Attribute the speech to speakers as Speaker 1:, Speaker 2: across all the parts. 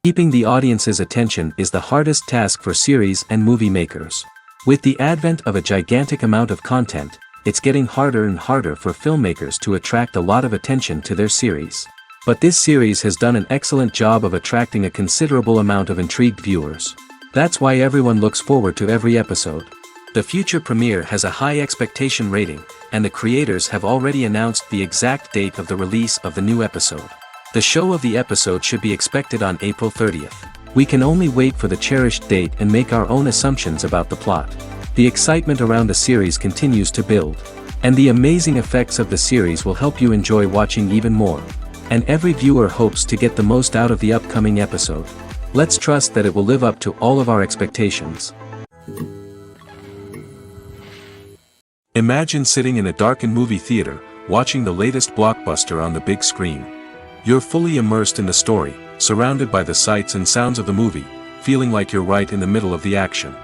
Speaker 1: Keeping the audience's attention is the hardest task for series and movie makers. With the advent of a gigantic amount of content, it's getting harder and harder for filmmakers to attract a lot of attention to their series. But this series has done an excellent job of attracting a considerable amount of intrigued viewers. That's why everyone looks forward to every episode. The future premiere has a high expectation rating, and the creators have already announced the exact date of the release of the new episode. The show of the episode should be expected on April 30th. We can only wait for the cherished date and make our own assumptions about the plot. The excitement around the series continues to build. And the amazing effects of the series will help you enjoy watching even more. And every viewer hopes to get the most out of the upcoming episode. Let's trust that it will live up to all of our expectations. Imagine sitting in a darkened movie theater, watching the latest blockbuster on the big screen. You're fully immersed in the story, surrounded by the sights and sounds of the movie, feeling like you're right in the middle of the action.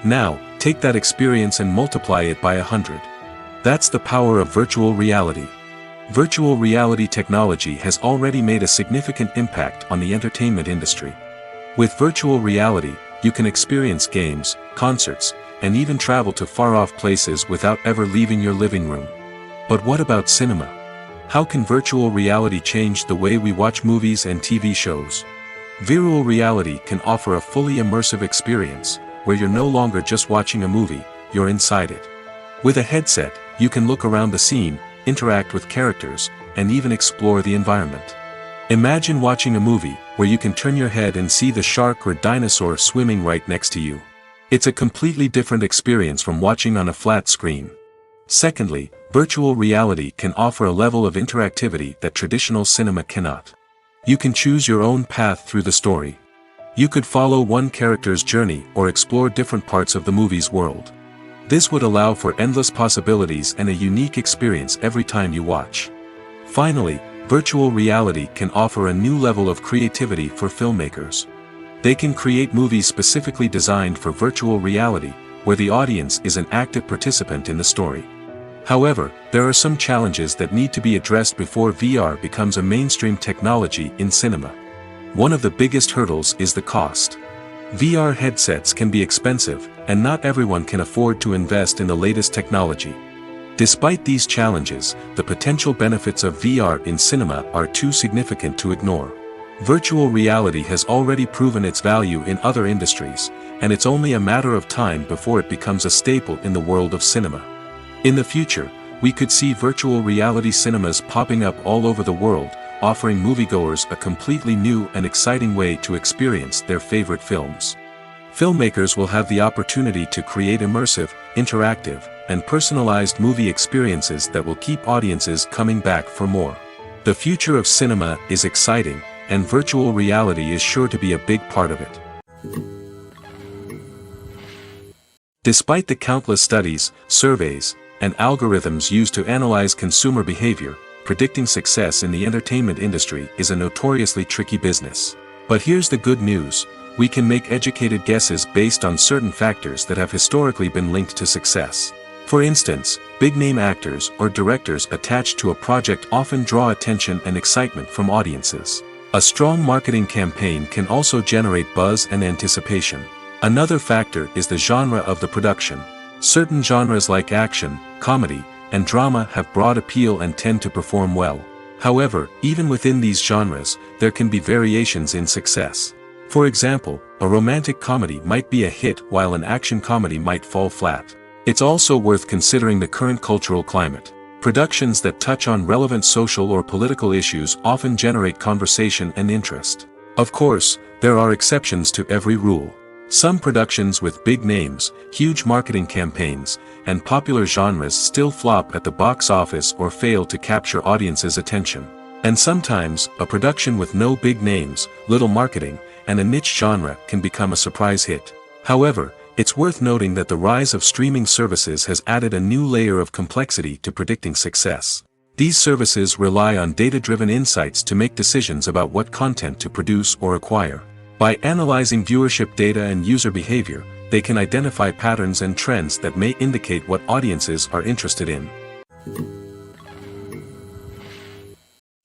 Speaker 1: Now, take that experience and multiply it by 100. That's the power of virtual reality. Virtual reality technology has already made a significant impact on the entertainment industry. With virtual reality, you can experience games, concerts, and even travel to far-off places without ever leaving your living room. But what about cinema? How can virtual reality change the way we watch movies and TV shows? Virtual reality can offer a fully immersive experience, where you're no longer just watching a movie, you're inside it. With a headset, you can look around the scene, interact with characters, and even explore the environment. Imagine watching a movie, where you can turn your head and see the shark or dinosaur swimming right next to you. It's a completely different experience from watching on a flat screen. Secondly, virtual reality can offer a level of interactivity that traditional cinema cannot. You can choose your own path through the story. You could follow one character's journey or explore different parts of the movie's world. This would allow for endless possibilities and a unique experience every time you watch. Finally, virtual reality can offer a new level of creativity for filmmakers. They can create movies specifically designed for virtual reality, where the audience is an active participant in the story. However, there are some challenges that need to be addressed before VR becomes a mainstream technology in cinema. One of the biggest hurdles is the cost. VR headsets can be expensive, and not everyone can afford to invest in the latest technology. Despite these challenges, the potential benefits of VR in cinema are too significant to ignore. Virtual reality has already proven its value in other industries, and it's only a matter of time before it becomes a staple in the world of cinema. In the future, we could see virtual reality cinemas popping up all over the world, offering moviegoers a completely new and exciting way to experience their favorite films. Filmmakers will have the opportunity to create immersive, interactive, and personalized movie experiences that will keep audiences coming back for more. The future of cinema is exciting, and virtual reality is sure to be a big part of it. Despite the countless studies, surveys, and algorithms used to analyze consumer behavior, predicting success in the entertainment industry is a notoriously tricky business. But here's the good news: we can make educated guesses based on certain factors that have historically been linked to success. For instance, big-name actors or directors attached to a project often draw attention and excitement from audiences. A strong marketing campaign can also generate buzz and anticipation. Another factor is the genre of the production. Certain genres like action, comedy, and drama have broad appeal and tend to perform well. However, even within these genres, there can be variations in success. For example, a romantic comedy might be a hit while an action comedy might fall flat. It's also worth considering the current cultural climate. Productions that touch on relevant social or political issues often generate conversation and interest. Of course, there are exceptions to every rule. Some productions with big names, huge marketing campaigns, and popular genres still flop at the box office or fail to capture audiences' attention. And sometimes, a production with no big names, little marketing, and a niche genre can become a surprise hit. However, it's worth noting that the rise of streaming services has added a new layer of complexity to predicting success. These services rely on data-driven insights to make decisions about what content to produce or acquire. By analyzing viewership data and user behavior, they can identify patterns and trends that may indicate what audiences are interested in.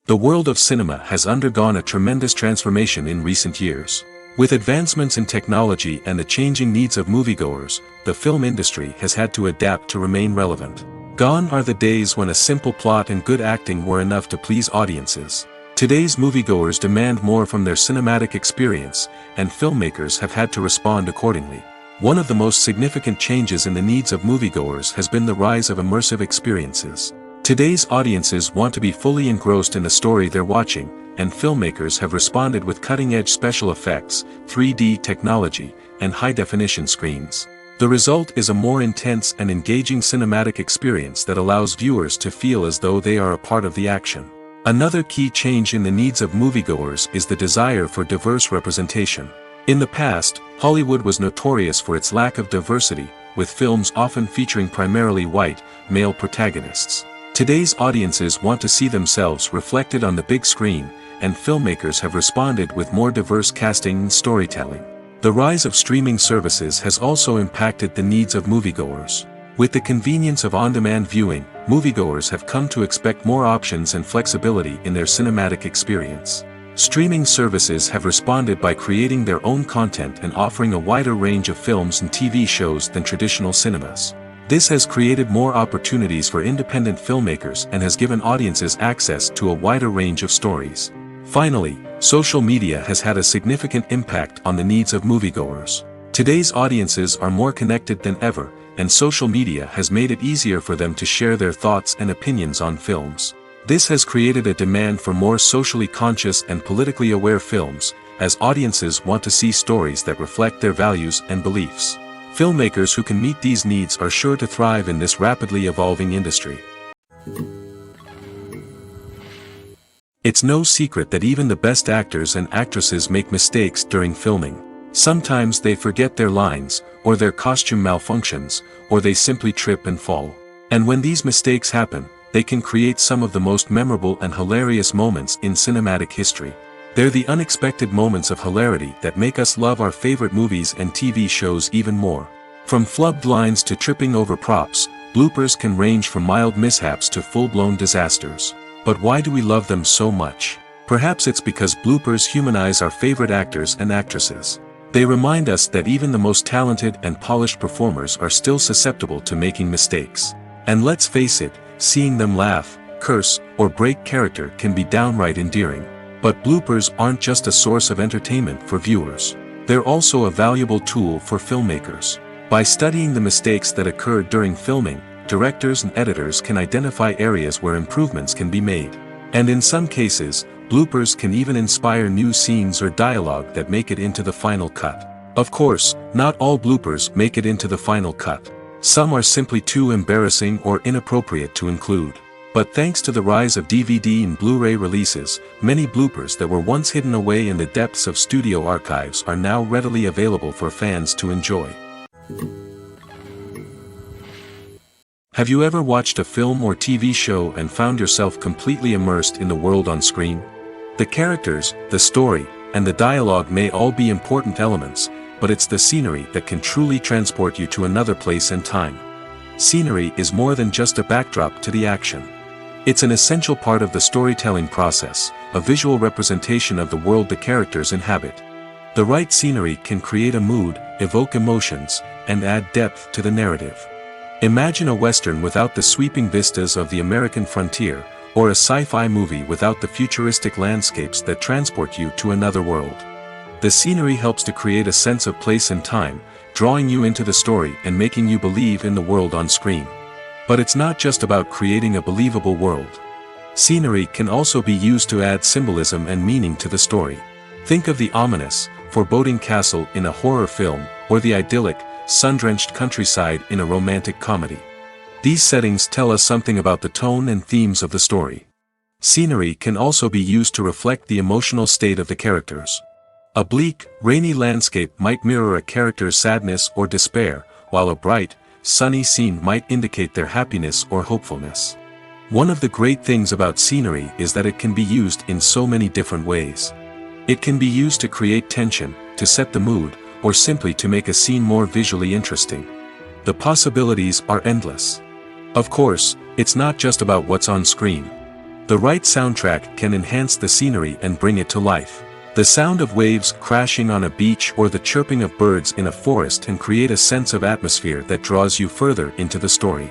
Speaker 1: The world of cinema has undergone a tremendous transformation in recent years. With advancements in technology and the changing needs of moviegoers, the film industry has had to adapt to remain relevant. Gone are the days when a simple plot and good acting were enough to please audiences. Today's moviegoers demand more from their cinematic experience, and filmmakers have had to respond accordingly. One of the most significant changes in the needs of moviegoers has been the rise of immersive experiences. Today's audiences want to be fully engrossed in the story they're watching, and filmmakers have responded with cutting-edge special effects, 3D technology, and high-definition screens. The result is a more intense and engaging cinematic experience that allows viewers to feel as though they are a part of the action. Another key change in the needs of moviegoers is the desire for diverse representation. In the past, Hollywood was notorious for its lack of diversity, with films often featuring primarily white, male protagonists. Today's audiences want to see themselves reflected on the big screen, and filmmakers have responded with more diverse casting and storytelling. The rise of streaming services has also impacted the needs of moviegoers. With the convenience of on-demand viewing, moviegoers have come to expect more options and flexibility in their cinematic experience. Streaming services have responded by creating their own content and offering a wider range of films and TV shows than traditional cinemas. This has created more opportunities for independent filmmakers and has given audiences access to a wider range of stories. Finally, social media has had a significant impact on the needs of moviegoers. Today's audiences are more connected than ever, and social media has made it easier for them to share their thoughts and opinions on films. This has created a demand for more socially conscious and politically aware films, as audiences want to see stories that reflect their values and beliefs. Filmmakers who can meet these needs are sure to thrive in this rapidly evolving industry. It's no secret that even the best actors and actresses make mistakes during filming. Sometimes they forget their lines, or their costume malfunctions, or they simply trip and fall. And when these mistakes happen, they can create some of the most memorable and hilarious moments in cinematic history. They're the unexpected moments of hilarity that make us love our favorite movies and TV shows even more. From flubbed lines to tripping over props, bloopers can range from mild mishaps to full-blown disasters. But why do we love them so much? Perhaps it's because bloopers humanize our favorite actors and actresses. They remind us that even the most talented and polished performers are still susceptible to making mistakes. And let's face it, seeing them laugh, curse, or break character can be downright endearing. But bloopers aren't just a source of entertainment for viewers. They're also a valuable tool for filmmakers. By studying the mistakes that occurred during filming, directors and editors can identify areas where improvements can be made. And in some cases, bloopers can even inspire new scenes or dialogue that make it into the final cut. Of course, not all bloopers make it into the final cut. Some are simply too embarrassing or inappropriate to include. But thanks to the rise of DVD and Blu-ray releases, many bloopers that were once hidden away in the depths of studio archives are now readily available for fans to enjoy. Have you ever watched a film or TV show and found yourself completely immersed in the world on screen? The characters, the story, and the dialogue may all be important elements, but it's the scenery that can truly transport you to another place and time. Scenery is more than just a backdrop to the action. It's an essential part of the storytelling process, a visual representation of the world the characters inhabit. The right scenery can create a mood, evoke emotions, and add depth to the narrative. Imagine a western without the sweeping vistas of the American frontier, or a sci-fi movie without the futuristic landscapes that transport you to another world. The scenery helps to create a sense of place and time, drawing you into the story and making you believe in the world on screen. But it's not just about creating a believable world. Scenery can also be used to add symbolism and meaning to the story. Think of the ominous, foreboding castle in a horror film, or the idyllic, sun-drenched countryside in a romantic comedy. These settings tell us something about the tone and themes of the story. Scenery can also be used to reflect the emotional state of the characters. A bleak, rainy landscape might mirror a character's sadness or despair, while a bright, sunny scene might indicate their happiness or hopefulness. One of the great things about scenery is that it can be used in so many different ways. It can be used to create tension, to set the mood, or simply to make a scene more visually interesting. The possibilities are endless. Of course, it's not just about what's on screen. The right soundtrack can enhance the scenery and bring it to life. The sound of waves crashing on a beach or the chirping of birds in a forest can create a sense of atmosphere that draws you further into the story.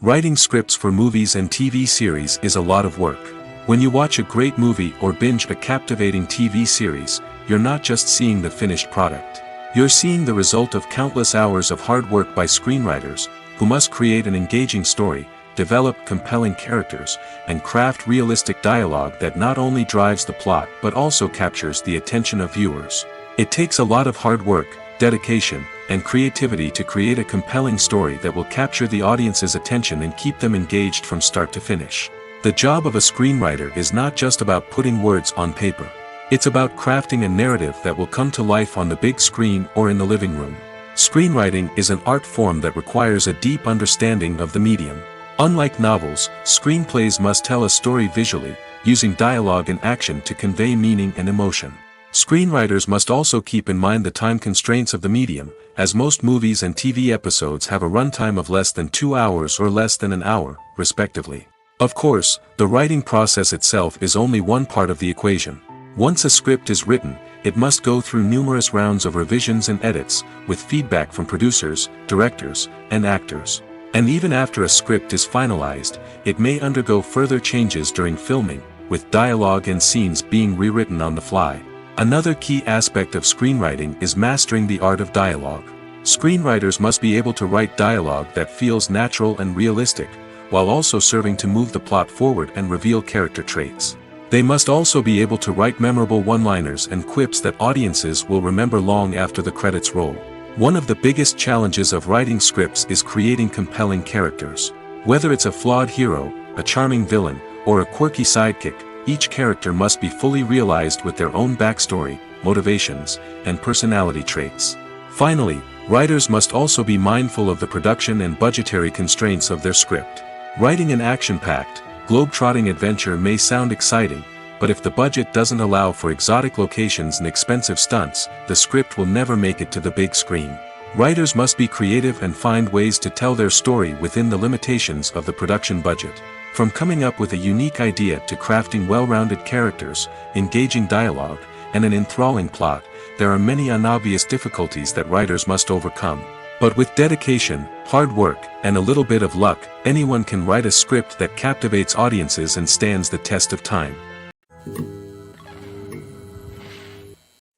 Speaker 1: Writing scripts for movies and TV series is a lot of work. When you watch a great movie or binge a captivating TV series, you're not just seeing the finished product. You're seeing the result of countless hours of hard work by screenwriters, who must create an engaging story, develop compelling characters, and craft realistic dialogue that not only drives the plot but also captures the attention of viewers. It takes a lot of hard work, dedication, and creativity to create a compelling story that will capture the audience's attention and keep them engaged from start to finish. The job of a screenwriter is not just about putting words on paper. It's about crafting a narrative that will come to life on the big screen or in the living room. Screenwriting is an art form that requires a deep understanding of the medium. Unlike novels, screenplays must tell a story visually, using dialogue and action to convey meaning and emotion. Screenwriters must also keep in mind the time constraints of the medium, as most movies and TV episodes have a runtime of less than 2 hours or less than an hour, respectively. Of course, the writing process itself is only one part of the equation. Once a script is written, it must go through numerous rounds of revisions and edits, with feedback from producers, directors, and actors. And even after a script is finalized, it may undergo further changes during filming, with dialogue and scenes being rewritten on the fly. Another key aspect of screenwriting is mastering the art of dialogue. Screenwriters must be able to write dialogue that feels natural and realistic, while also serving to move the plot forward and reveal character traits. They must also be able to write memorable one-liners and quips that audiences will remember long after the credits roll. One of the biggest challenges of writing scripts is creating compelling characters. Whether it's a flawed hero, a charming villain, or a quirky sidekick, each character must be fully realized with their own backstory, motivations, and personality traits. Finally, writers must also be mindful of the production and budgetary constraints of their script. Writing an action-packed, globe-trotting adventure may sound exciting, but if the budget doesn't allow for exotic locations and expensive stunts, the script will never make it to the big screen. Writers must be creative and find ways to tell their story within the limitations of the production budget. From coming up with a unique idea to crafting well-rounded characters, engaging dialogue, and an enthralling plot, there are many unobvious difficulties that writers must overcome. But with dedication, hard work, and a little bit of luck, anyone can write a script that captivates audiences and stands the test of time.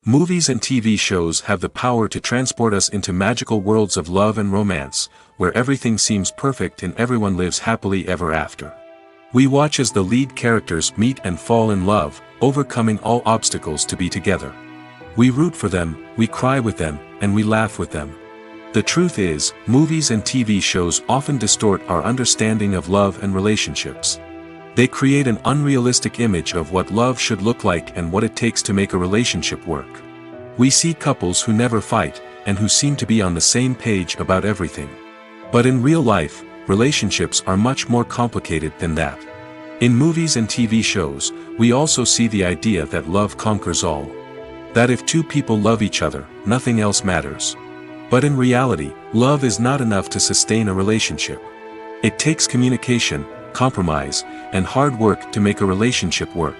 Speaker 1: Movies and TV shows have the power to transport us into magical worlds of love and romance, where everything seems perfect and everyone lives happily ever after. We watch as the lead characters meet and fall in love, overcoming all obstacles to be together. We root for them, we cry with them, and we laugh with them. The truth is, movies and TV shows often distort our understanding of love and relationships. They create an unrealistic image of what love should look like and what it takes to make a relationship work. We see couples who never fight, and who seem to be on the same page about everything. But in real life, relationships are much more complicated than that. In movies and TV shows, we also see the idea that love conquers all. That if two people love each other, nothing else matters. But in reality, love is not enough to sustain a relationship. It takes communication, compromise, and hard work to make a relationship work.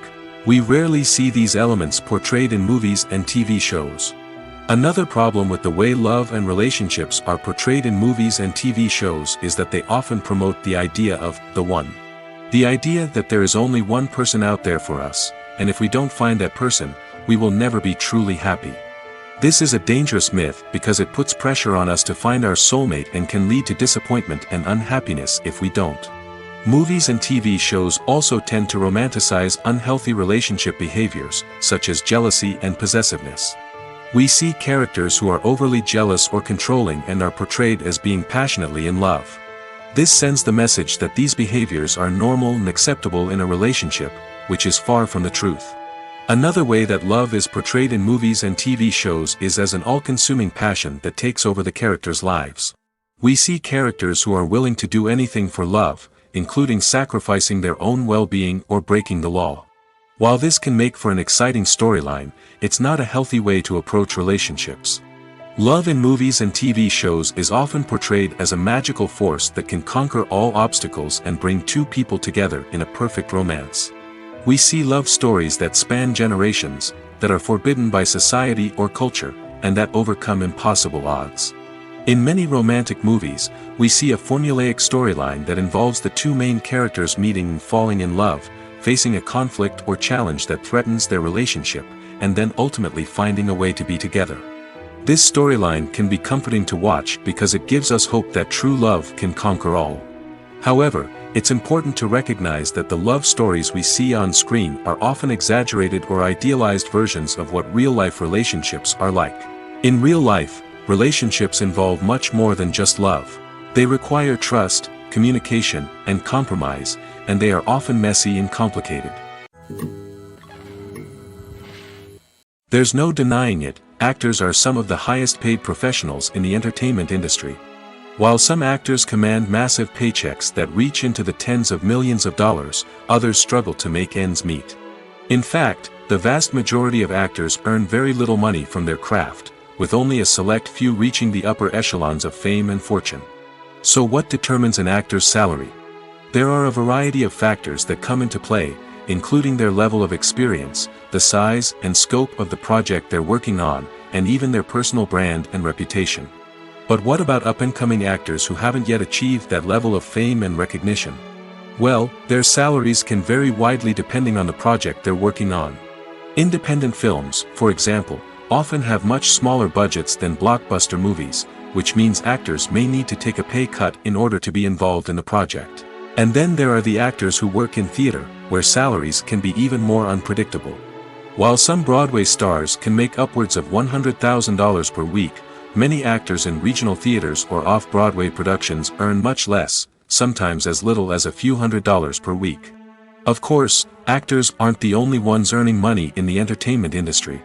Speaker 1: We rarely see these elements portrayed in movies and TV shows. Another problem with the way love and relationships are portrayed in movies and TV shows is that they often promote the idea of the one. The idea that there is only one person out there for us, and if we don't find that person, we will never be truly happy. This is a dangerous myth because it puts pressure on us to find our soulmate and can lead to disappointment and unhappiness if we don't. Movies and TV shows also tend to romanticize unhealthy relationship behaviors, such as jealousy and possessiveness. We see characters who are overly jealous or controlling and are portrayed as being passionately in love. This sends the message that these behaviors are normal and acceptable in a relationship, which is far from the truth. Another way that love is portrayed in movies and TV shows is as an all-consuming passion that takes over the characters' lives. We see characters who are willing to do anything for love, including sacrificing their own well-being or breaking the law. While this can make for an exciting storyline, it's not a healthy way to approach relationships. Love in movies and TV shows is often portrayed as a magical force that can conquer all obstacles and bring two people together in a perfect romance. We see love stories that span generations, that are forbidden by society or culture, and that overcome impossible odds. In many romantic movies, we see a formulaic storyline that involves the two main characters meeting and falling in love, facing a conflict or challenge that threatens their relationship, and then ultimately finding a way to be together. This storyline can be comforting to watch because it gives us hope that true love can conquer all. However, it's important to recognize that the love stories we see on screen are often exaggerated or idealized versions of what real-life relationships are like. In real life, relationships involve much more than just love. They require trust, communication, and compromise, and they are often messy and complicated. There's no denying it, actors are some of the highest paid professionals in the entertainment industry. While some actors command massive paychecks that reach into the tens of millions of dollars, others struggle to make ends meet. In fact, the vast majority of actors earn very little money from their craft, with only a select few reaching the upper echelons of fame and fortune. So what determines an actor's salary? There are a variety of factors that come into play, including their level of experience, the size and scope of the project they're working on, and even their personal brand and reputation. But what about up-and-coming actors who haven't yet achieved that level of fame and recognition? Well, their salaries can vary widely depending on the project they're working on. Independent films, for example, often have much smaller budgets than blockbuster movies, which means actors may need to take a pay cut in order to be involved in the project. And then there are the actors who work in theater, where salaries can be even more unpredictable. While some Broadway stars can make upwards of $100,000 per week, many actors in regional theaters or off-Broadway productions earn much less, sometimes as little as a few $100s per week. Of course, actors aren't the only ones earning money in the entertainment industry.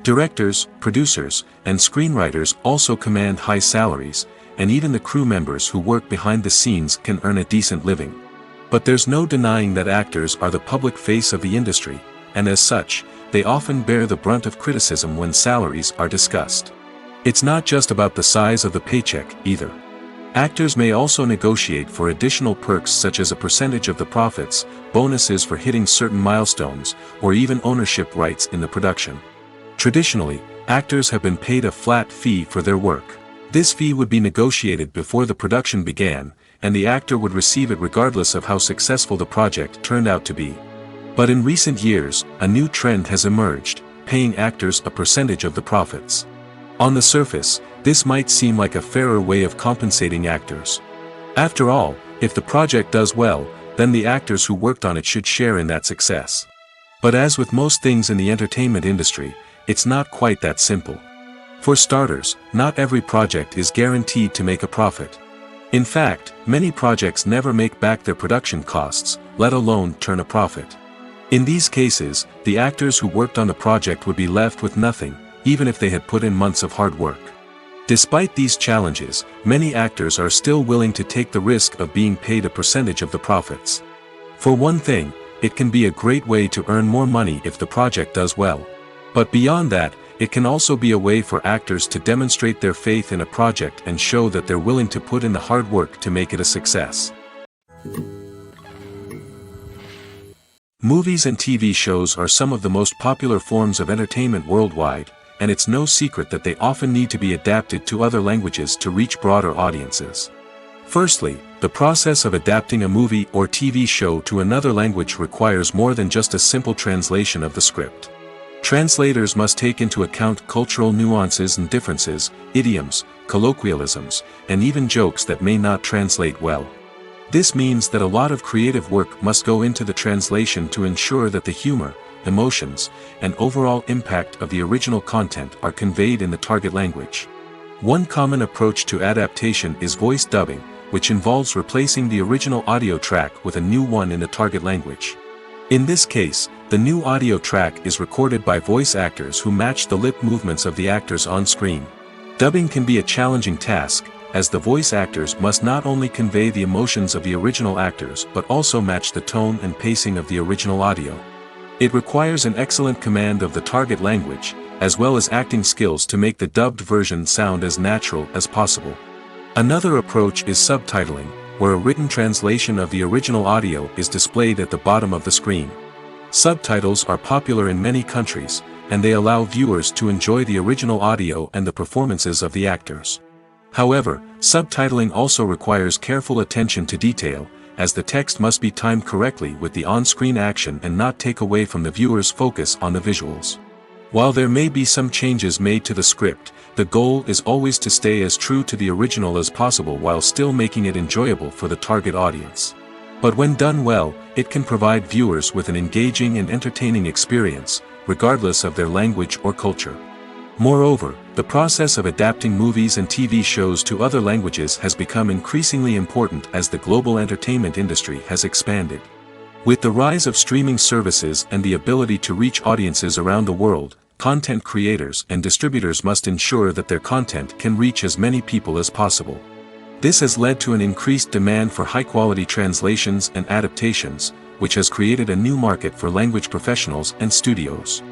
Speaker 1: Directors, producers, and screenwriters also command high salaries, and even the crew members who work behind the scenes can earn a decent living. But there's no denying that actors are the public face of the industry, and as such, they often bear the brunt of criticism when salaries are discussed. It's not just about the size of the paycheck, either. Actors may also negotiate for additional perks such as a percentage of the profits, bonuses for hitting certain milestones, or even ownership rights in the production. Traditionally, actors have been paid a flat fee for their work. This fee would be negotiated before the production began, and the actor would receive it regardless of how successful the project turned out to be. But in recent years, a new trend has emerged, paying actors a percentage of the profits. On the surface, this might seem like a fairer way of compensating actors. After all, if the project does well, then the actors who worked on it should share in that success. But as with most things in the entertainment industry, it's not quite that simple. For starters, not every project is guaranteed to make a profit. In fact, many projects never make back their production costs, let alone turn a profit. In these cases, the actors who worked on the project would be left with nothing, even if they had put in months of hard work. Despite these challenges, many actors are still willing to take the risk of being paid a percentage of the profits. For one thing, it can be a great way to earn more money if the project does well. But beyond that, it can also be a way for actors to demonstrate their faith in a project and show that they're willing to put in the hard work to make it a success. Movies and TV shows are some of the most popular forms of entertainment worldwide, and it's no secret that they often need to be adapted to other languages to reach broader audiences. Firstly, the process of adapting a movie or TV show to another language requires more than just a simple translation of the script. Translators must take into account cultural nuances and differences, idioms, colloquialisms, and even jokes that may not translate well. This means that a lot of creative work must go into the translation to ensure that the humor, emotions, and overall impact of the original content are conveyed in the target language. One common approach to adaptation is voice dubbing, which involves replacing the original audio track with a new one in the target language. In this case, the new audio track is recorded by voice actors who match the lip movements of the actors on screen. Dubbing can be a challenging task, as the voice actors must not only convey the emotions of the original actors but also match the tone and pacing of the original audio. It requires an excellent command of the target language, as well as acting skills to make the dubbed version sound as natural as possible. Another approach is subtitling, where a written translation of the original audio is displayed at the bottom of the screen. Subtitles are popular in many countries, and they allow viewers to enjoy the original audio and the performances of the actors. However, subtitling also requires careful attention to detail, as the text must be timed correctly with the on-screen action and not take away from the viewer's focus on the visuals. While there may be some changes made to the script, the goal is always to stay as true to the original as possible while still making it enjoyable for the target audience. But when done well, it can provide viewers with an engaging and entertaining experience, regardless of their language or culture. Moreover, the process of adapting movies and TV shows to other languages has become increasingly important as the global entertainment industry has expanded. With the rise of streaming services and the ability to reach audiences around the world, content creators and distributors must ensure that their content can reach as many people as possible. This has led to an increased demand for high-quality translations and adaptations, which has created a new market for language professionals and studios.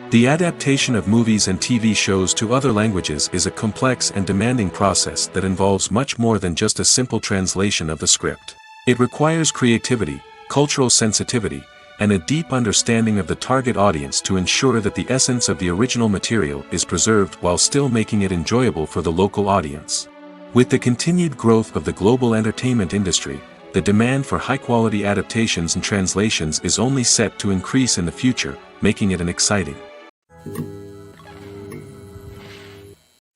Speaker 1: The adaptation of movies and TV shows to other languages is a complex and demanding process that involves much more than just a simple translation of the script. It requires creativity, cultural sensitivity, and a deep understanding of the target audience to ensure that the essence of the original material is preserved while still making it enjoyable for the local audience. With the continued growth of the global entertainment industry, the demand for high-quality adaptations and translations is only set to increase in the future, making it an exciting.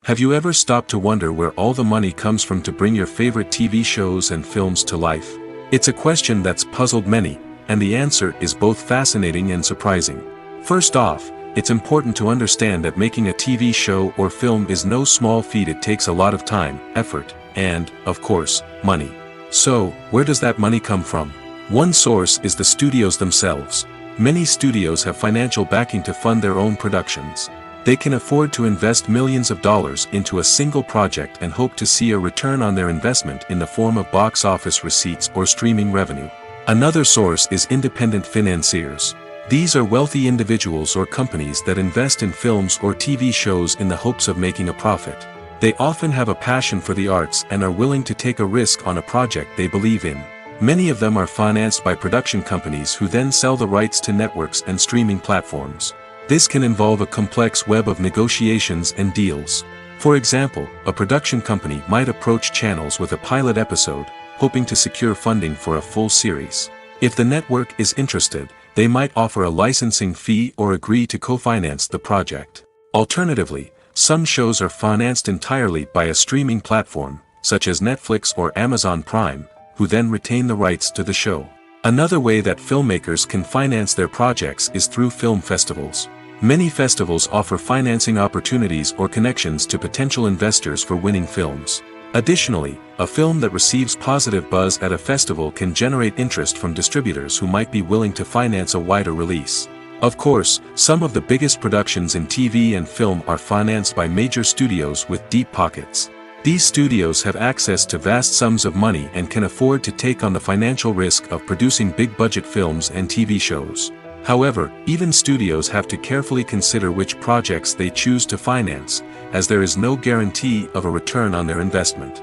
Speaker 1: Have you ever stopped to wonder where all the money comes from to bring your favorite TV shows and films to life? It's a question that's puzzled many, and the answer is both fascinating and surprising. First off, it's important to understand that making a TV show or film is no small feat. It takes a lot of time, effort, and, of course, money. So, where does that money come from? One source is the studios themselves. Many studios have financial backing to fund their own productions. They can afford to invest millions of dollars into a single project and hope to see a return on their investment in the form of box office receipts or streaming revenue. Another source is independent financiers. These are wealthy individuals or companies that invest in films or TV shows in the hopes of making a profit. They often have a passion for the arts and are willing to take a risk on a project they believe in. Many of them are financed by production companies who then sell the rights to networks and streaming platforms. This can involve a complex web of negotiations and deals. For example, a production company might approach channels with a pilot episode, hoping to secure funding for a full series. If the network is interested, they might offer a licensing fee or agree to co-finance the project. Alternatively, some shows are financed entirely by a streaming platform, such as Netflix or Amazon Prime, who then retain the rights to the show. Another way that filmmakers can finance their projects is through film festivals. Many festivals offer financing opportunities or connections to potential investors for winning films. Additionally, a film that receives positive buzz at a festival can generate interest from distributors who might be willing to finance a wider release. Of course, some of the biggest productions in TV and film are financed by major studios with deep pockets. These studios have access to vast sums of money and can afford to take on the financial risk of producing big-budget films and TV shows. However, even studios have to carefully consider which projects they choose to finance, as there is no guarantee of a return on their investment.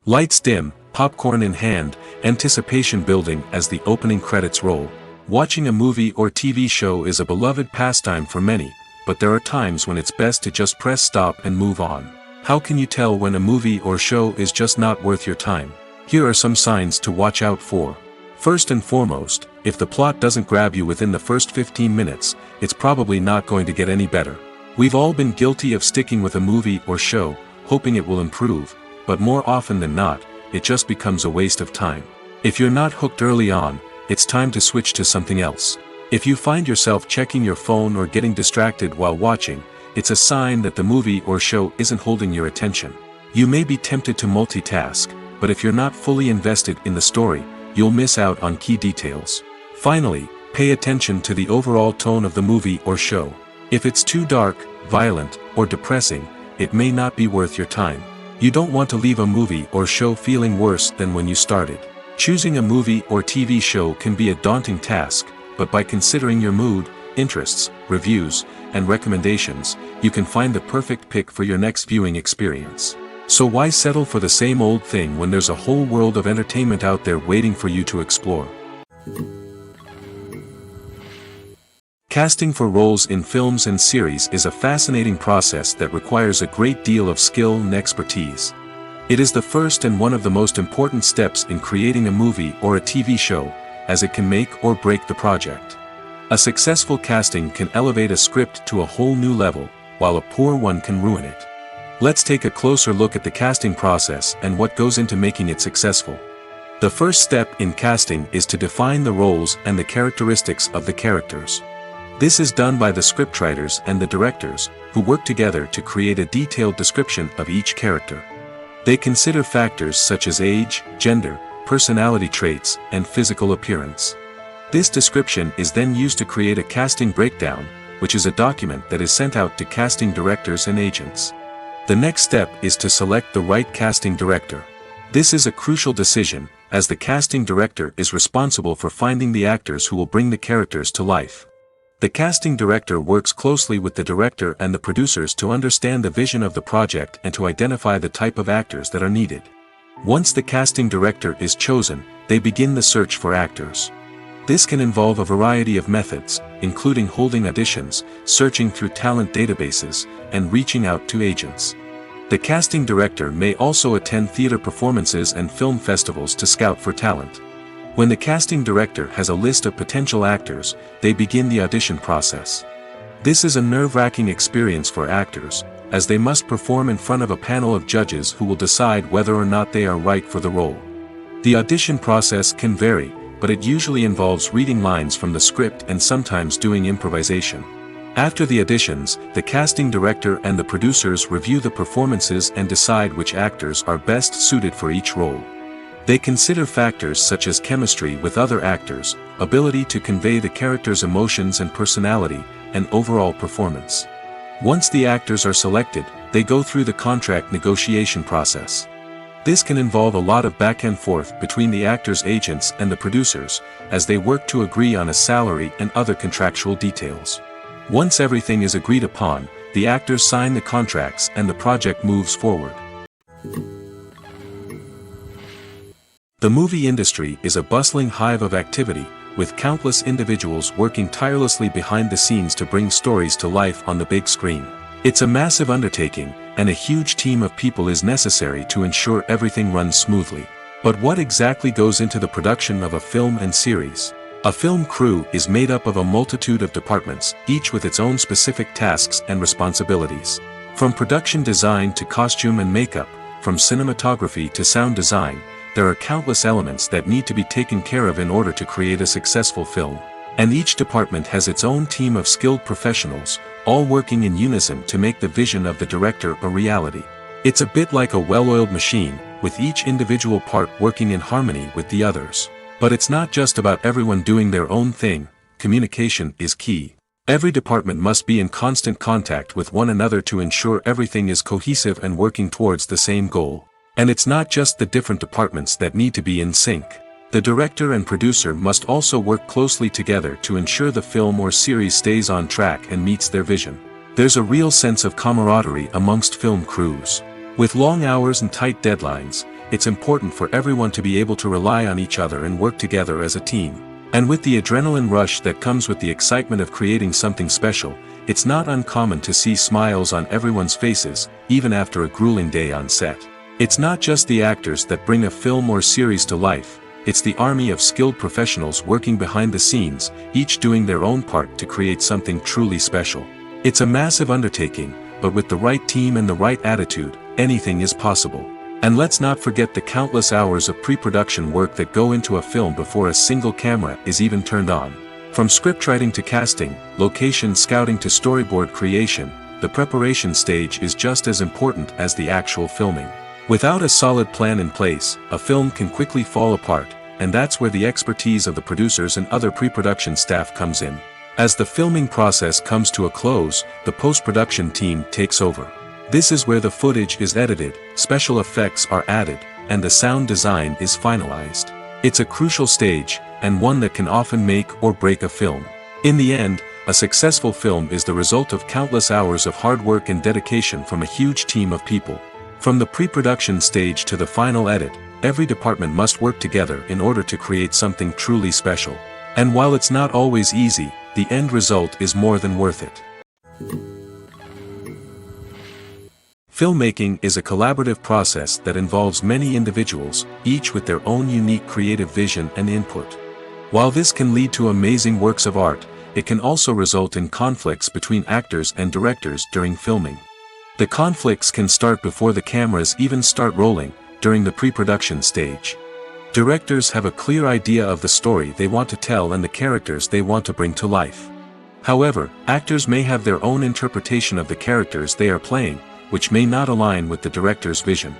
Speaker 1: Lights dim, popcorn in hand, anticipation building as the opening credits roll. Watching a movie or TV show is a beloved pastime for many, but there are times when it's best to just press stop and move on. How can you tell when a movie or show is just not worth your time? Here are some signs to watch out for. First and foremost, if the plot doesn't grab you within the first 15 minutes, it's probably not going to get any better. We've all been guilty of sticking with a movie or show, hoping it will improve, but more often than not, it just becomes a waste of time. If you're not hooked early on, it's time to switch to something else. If you find yourself checking your phone or getting distracted while watching, it's a sign that the movie or show isn't holding your attention. You may be tempted to multitask, but if you're not fully invested in the story, you'll miss out on key details. Finally, pay attention to the overall tone of the movie or show. If it's too dark, violent, or depressing, it may not be worth your time. You don't want to leave a movie or show feeling worse than when you started. Choosing a movie or TV show can be a daunting task, but by considering your mood, interests, reviews, and recommendations, you can find the perfect pick for your next viewing experience. So why settle for the same old thing when there's a whole world of entertainment out there waiting for you to explore? Casting for roles in films and series is a fascinating process that requires a great deal of skill and expertise. It is the first and one of the most important steps in creating a movie or a TV show, as it can make or break the project. A successful casting can elevate a script to a whole new level, while a poor one can ruin it. Let's take a closer look at the casting process and what goes into making it successful. The first step in casting is to define the roles and the characteristics of the characters. This is done by the scriptwriters and the directors, who work together to create a detailed description of each character. They consider factors such as age, gender, personality traits, and physical appearance. This description is then used to create a casting breakdown, which is a document that is sent out to casting directors and agents. The next step is to select the right casting director. This is a crucial decision, as the casting director is responsible for finding the actors who will bring the characters to life. The casting director works closely with the director and the producers to understand the vision of the project and to identify the type of actors that are needed. Once the casting director is chosen, they begin the search for actors. This can involve a variety of methods, including holding auditions, searching through talent databases, and reaching out to agents. The casting director may also attend theater performances and film festivals to scout for talent. When the casting director has a list of potential actors, they begin the audition process. This is a nerve-wracking experience for actors, as they must perform in front of a panel of judges who will decide whether or not they are right for the role. The audition process can vary, but it usually involves reading lines from the script and sometimes doing improvisation. After the auditions, the casting director and the producers review the performances and decide which actors are best suited for each role. They consider factors such as chemistry with other actors, ability to convey the character's emotions and personality, and overall performance. Once the actors are selected, they go through the contract negotiation process. This can involve a lot of back and forth between the actors' agents and the producers, as they work to agree on a salary and other contractual details. Once everything is agreed upon, the actors sign the contracts and the project moves forward. The movie industry is a bustling hive of activity, with countless individuals working tirelessly behind the scenes to bring stories to life on the big screen. It's a massive undertaking, and a huge team of people is necessary to ensure everything runs smoothly. But what exactly goes into the production of a film and series? A film crew is made up of a multitude of departments, each with its own specific tasks and responsibilities. From production design to costume and makeup, from cinematography to sound design, there are countless elements that need to be taken care of in order to create a successful film. And each department has its own team of skilled professionals, all working in unison to make the vision of the director a reality. It's a bit like a well-oiled machine, with each individual part working in harmony with the others. But it's not just about everyone doing their own thing. Communication is key. Every department must be in constant contact with one another to ensure everything is cohesive and working towards the same goal. And it's not just the different departments that need to be in sync. The director and producer must also work closely together to ensure the film or series stays on track and meets their vision. There's a real sense of camaraderie amongst film crews. With long hours and tight deadlines, it's important for everyone to be able to rely on each other and work together as a team. And with the adrenaline rush that comes with the excitement of creating something special, it's not uncommon to see smiles on everyone's faces, even after a grueling day on set. It's not just the actors that bring a film or series to life, it's the army of skilled professionals working behind the scenes, each doing their own part to create something truly special. It's a massive undertaking, but with the right team and the right attitude, anything is possible. And let's not forget the countless hours of pre-production work that go into a film before a single camera is even turned on. From scriptwriting to casting, location scouting to storyboard creation, the preparation stage is just as important as the actual filming. Without a solid plan in place, a film can quickly fall apart, and that's where the expertise of the producers and other pre-production staff comes in. As the filming process comes to a close, the post-production team takes over. This is where the footage is edited, special effects are added, and the sound design is finalized. It's a crucial stage, and one that can often make or break a film. In the end, a successful film is the result of countless hours of hard work and dedication from a huge team of people. From the pre-production stage to the final edit, every department must work together in order to create something truly special. And while it's not always easy, the end result is more than worth it. Filmmaking is a collaborative process that involves many individuals, each with their own unique creative vision and input. While this can lead to amazing works of art, it can also result in conflicts between actors and directors during filming. The conflicts can start before the cameras even start rolling, during the pre-production stage. Directors have a clear idea of the story they want to tell and the characters they want to bring to life. However, actors may have their own interpretation of the characters they are playing, which may not align with the director's vision.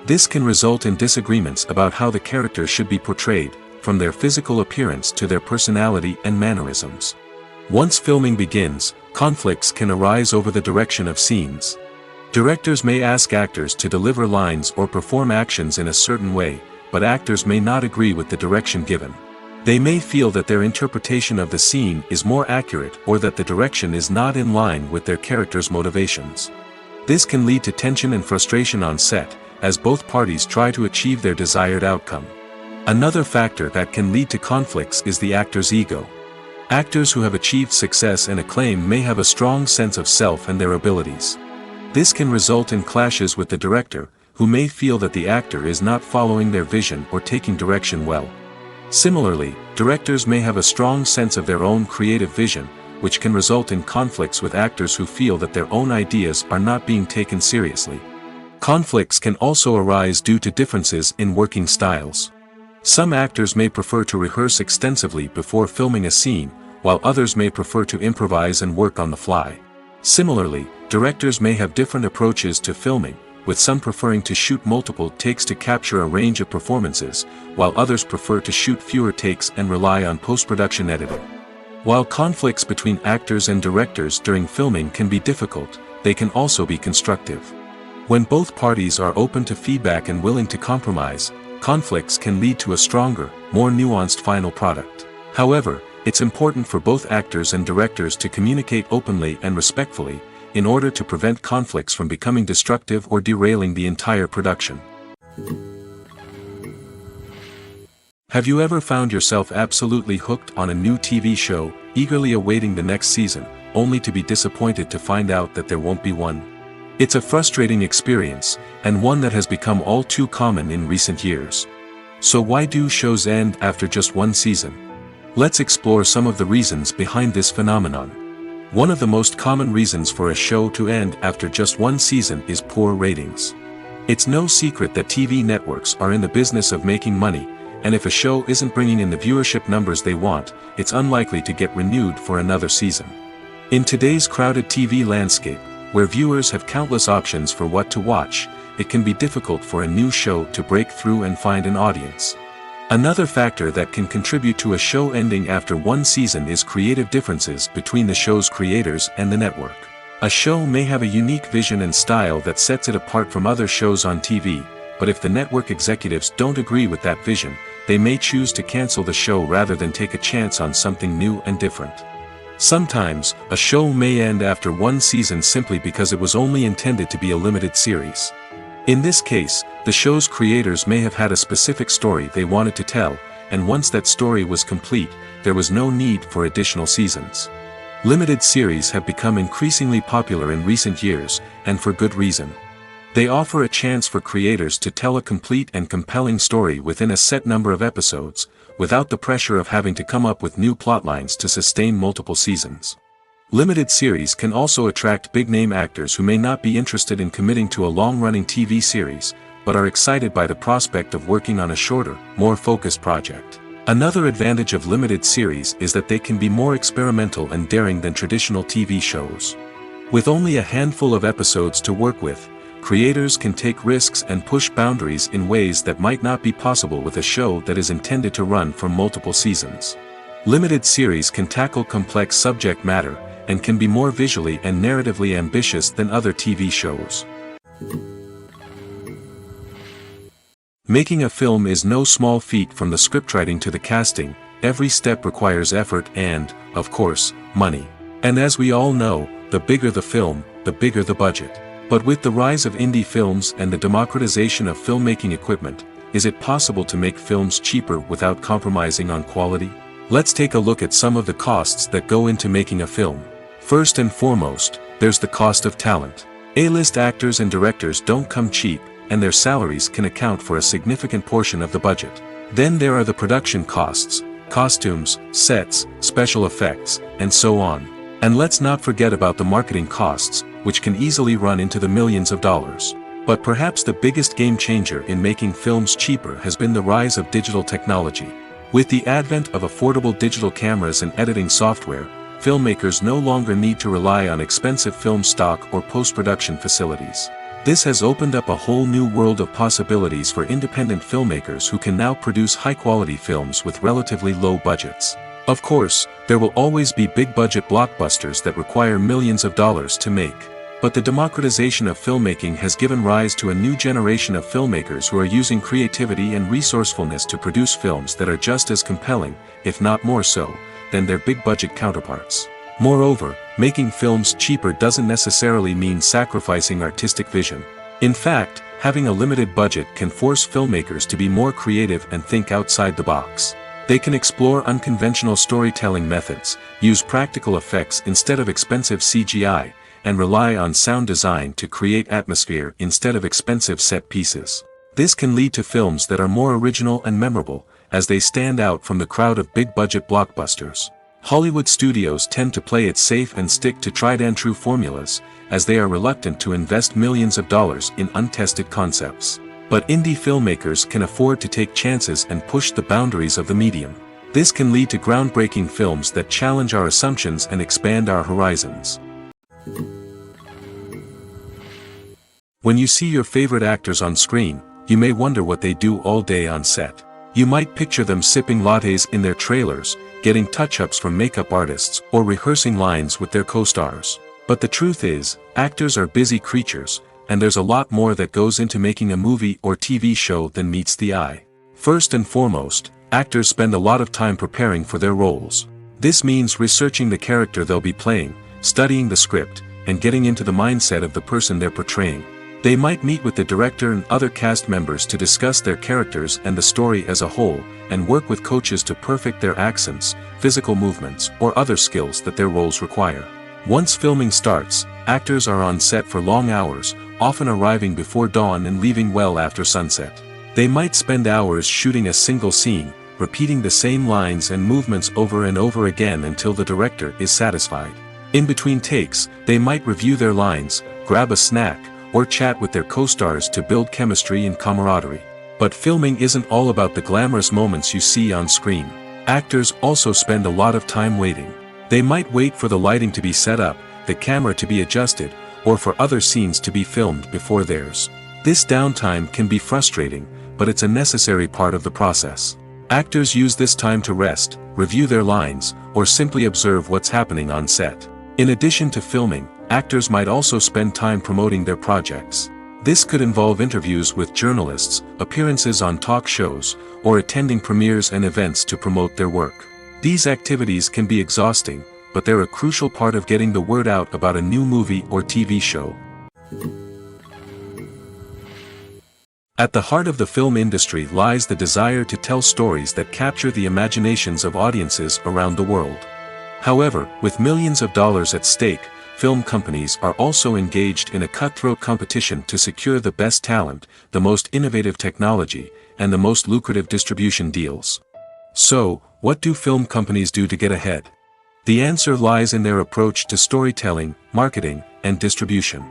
Speaker 1: This can result in disagreements about how the characters should be portrayed, from their physical appearance to their personality and mannerisms. Once filming begins, conflicts can arise over the direction of scenes. Directors may ask actors to deliver lines or perform actions in a certain way, but actors may not agree with the direction given. They may feel that their interpretation of the scene is more accurate or that the direction is not in line with their character's motivations. This can lead to tension and frustration on set, as both parties try to achieve their desired outcome. Another factor that can lead to conflicts is the actor's ego. Actors who have achieved success and acclaim may have a strong sense of self and their abilities. This can result in clashes with the director, who may feel that the actor is not following their vision or taking direction well. Similarly, directors may have a strong sense of their own creative vision, which can result in conflicts with actors who feel that their own ideas are not being taken seriously. Conflicts can also arise due to differences in working styles. Some actors may prefer to rehearse extensively before filming a scene, while others may prefer to improvise and work on the fly. Similarly, directors may have different approaches to filming, with some preferring to shoot multiple takes to capture a range of performances, while others prefer to shoot fewer takes and rely on post-production editing. While conflicts between actors and directors during filming can be difficult, they can also be constructive. When both parties are open to feedback and willing to compromise, conflicts can lead to a stronger, more nuanced final product. However, it's important for both actors and directors to communicate openly and respectfully, in order to prevent conflicts from becoming destructive or derailing the entire production. Have you ever found yourself absolutely hooked on a new TV show, eagerly awaiting the next season, only to be disappointed to find out that there won't be one? It's a frustrating experience, and one that has become all too common in recent years. So why do shows end after just one season? Let's explore some of the reasons behind this phenomenon. One of the most common reasons for a show to end after just one season is poor ratings. It's no secret that TV networks are in the business of making money, and if a show isn't bringing in the viewership numbers they want, it's unlikely to get renewed for another season. In today's crowded TV landscape, where viewers have countless options for what to watch, it can be difficult for a new show to break through and find an audience. Another factor that can contribute to a show ending after one season is creative differences between the show's creators and the network. A show may have a unique vision and style that sets it apart from other shows on TV, but if the network executives don't agree with that vision, they may choose to cancel the show rather than take a chance on something new and different. Sometimes, a show may end after one season simply because it was only intended to be a limited series. In this case, the show's creators may have had a specific story they wanted to tell, and once that story was complete, there was no need for additional seasons. Limited series have become increasingly popular in recent years, and for good reason. They offer a chance for creators to tell a complete and compelling story within a set number of episodes, without the pressure of having to come up with new plotlines to sustain multiple seasons. Limited series can also attract big-name actors who may not be interested in committing to a long-running TV series, but are excited by the prospect of working on a shorter, more focused project. Another advantage of limited series is that they can be more experimental and daring than traditional TV shows. With only a handful of episodes to work with, creators can take risks and push boundaries in ways that might not be possible with a show that is intended to run for multiple seasons. Limited series can tackle complex subject matter, and can be more visually and narratively ambitious than other TV shows. Making a film is no small feat. From the scriptwriting to the casting, every step requires effort and, of course, money. And as we all know, the bigger the film, the bigger the budget. But with the rise of indie films and the democratization of filmmaking equipment, is it possible to make films cheaper without compromising on quality? Let's take a look at some of the costs that go into making a film. First and foremost, there's the cost of talent. A-list actors and directors don't come cheap, and their salaries can account for a significant portion of the budget. Then there are the production costs, costumes, sets, special effects, and so on. And let's not forget about the marketing costs, which can easily run into the millions of dollars. But perhaps the biggest game changer in making films cheaper has been the rise of digital technology. With the advent of affordable digital cameras and editing software, filmmakers no longer need to rely on expensive film stock or post-production facilities. This has opened up a whole new world of possibilities for independent filmmakers who can now produce high-quality films with relatively low budgets. Of course, there will always be big-budget blockbusters that require millions of dollars to make. But the democratization of filmmaking has given rise to a new generation of filmmakers who are using creativity and resourcefulness to produce films that are just as compelling, if not more so, than their big-budget counterparts. Moreover, making films cheaper doesn't necessarily mean sacrificing artistic vision. In fact, having a limited budget can force filmmakers to be more creative and think outside the box. They can explore unconventional storytelling methods, use practical effects instead of expensive CGI, and rely on sound design to create atmosphere instead of expensive set pieces. This can lead to films that are more original and memorable, as they stand out from the crowd of big-budget blockbusters. Hollywood studios tend to play it safe and stick to tried-and-true formulas, as they are reluctant to invest millions of dollars in untested concepts. But indie filmmakers can afford to take chances and push the boundaries of the medium. This can lead to groundbreaking films that challenge our assumptions and expand our horizons. When you see your favorite actors on screen, you may wonder what they do all day on set. You might picture them sipping lattes in their trailers, getting touch-ups from makeup artists, or rehearsing lines with their co-stars. But the truth is, actors are busy creatures, and there's a lot more that goes into making a movie or TV show than meets the eye. First and foremost, actors spend a lot of time preparing for their roles. This means researching the character they'll be playing, studying the script, and getting into the mindset of the person they're portraying. They might meet with the director and other cast members to discuss their characters and the story as a whole, and work with coaches to perfect their accents, physical movements, or other skills that their roles require. Once filming starts, actors are on set for long hours, often arriving before dawn and leaving well after sunset. They might spend hours shooting a single scene, repeating the same lines and movements over and over again until the director is satisfied. In between takes, they might review their lines, grab a snack, or chat with their co-stars to build chemistry and camaraderie. But filming isn't all about the glamorous moments you see on screen. Actors also spend a lot of time waiting. They might wait for the lighting to be set up, the camera to be adjusted, or for other scenes to be filmed before theirs. This downtime can be frustrating, but it's a necessary part of the process. Actors use this time to rest, review their lines, or simply observe what's happening on set. In addition to filming, actors might also spend time promoting their projects. This could involve interviews with journalists, appearances on talk shows, or attending premieres and events to promote their work. These activities can be exhausting, but they're a crucial part of getting the word out about a new movie or TV show. At the heart of the film industry lies the desire to tell stories that capture the imaginations of audiences around the world. However, with millions of dollars at stake, film companies are also engaged in a cutthroat competition to secure the best talent, the most innovative technology, and the most lucrative distribution deals. So, what do film companies do to get ahead? The answer lies in their approach to storytelling, marketing, and distribution.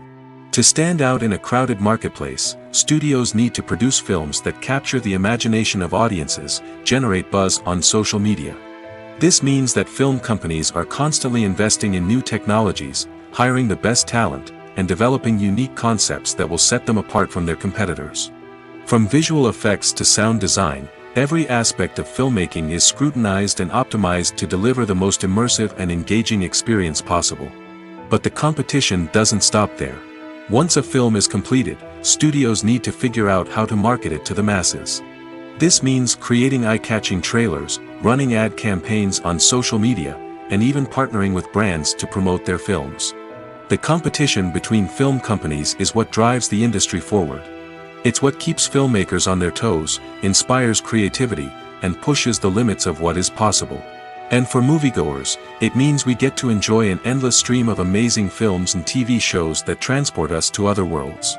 Speaker 1: To stand out in a crowded marketplace, studios need to produce films that capture the imagination of audiences, generate buzz on social media. This means that film companies are constantly investing in new technologies, hiring the best talent, and developing unique concepts that will set them apart from their competitors. From visual effects to sound design, every aspect of filmmaking is scrutinized and optimized to deliver the most immersive and engaging experience possible. But the competition doesn't stop there. Once a film is completed, studios need to figure out how to market it to the masses. This means creating eye-catching trailers, running ad campaigns on social media, and even partnering with brands to promote their films. The competition between film companies is what drives the industry forward. It's what keeps filmmakers on their toes, inspires creativity, and pushes the limits of what is possible. And for moviegoers, it means we get to enjoy an endless stream of amazing films and TV shows that transport us to other worlds.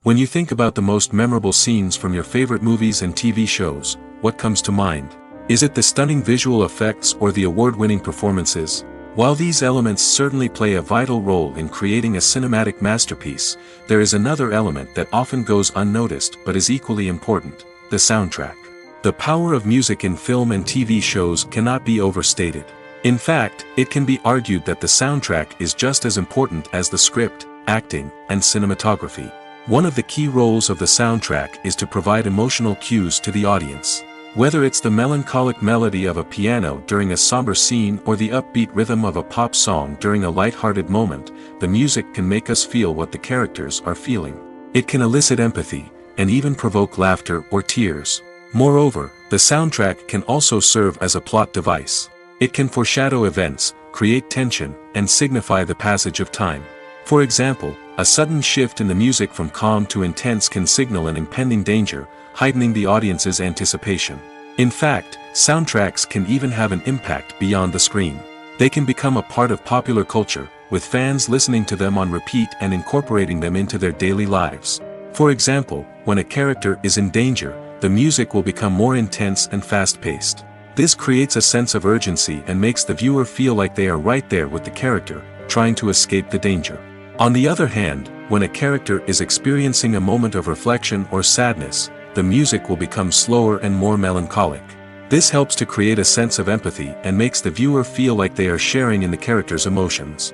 Speaker 1: When you think about the most memorable scenes from your favorite movies and TV shows, what comes to mind? Is it the stunning visual effects or the award-winning performances? While these elements certainly play a vital role in creating a cinematic masterpiece, there is another element that often goes unnoticed but is equally important: the soundtrack. The power of music in film and TV shows cannot be overstated. In fact, it can be argued that the soundtrack is just as important as the script, acting, and cinematography. One of the key roles of the soundtrack is to provide emotional cues to the audience. Whether it's the melancholic melody of a piano during a somber scene or the upbeat rhythm of a pop song during a light-hearted moment, the music can make us feel what the characters are feeling. It can elicit empathy, and even provoke laughter or tears. Moreover, the soundtrack can also serve as a plot device. It can foreshadow events, create tension, and signify the passage of time. For example, a sudden shift in the music from calm to intense can signal an impending danger, heightening the audience's anticipation. In fact, soundtracks can even have an impact beyond the screen. They can become a part of popular culture, with fans listening to them on repeat and incorporating them into their daily lives. For example, when a character is in danger, the music will become more intense and fast-paced. This creates a sense of urgency and makes the viewer feel like they are right there with the character, trying to escape the danger. On the other hand, when a character is experiencing a moment of reflection or sadness, the music will become slower and more melancholic. This helps to create a sense of empathy and makes the viewer feel like they are sharing in the character's emotions.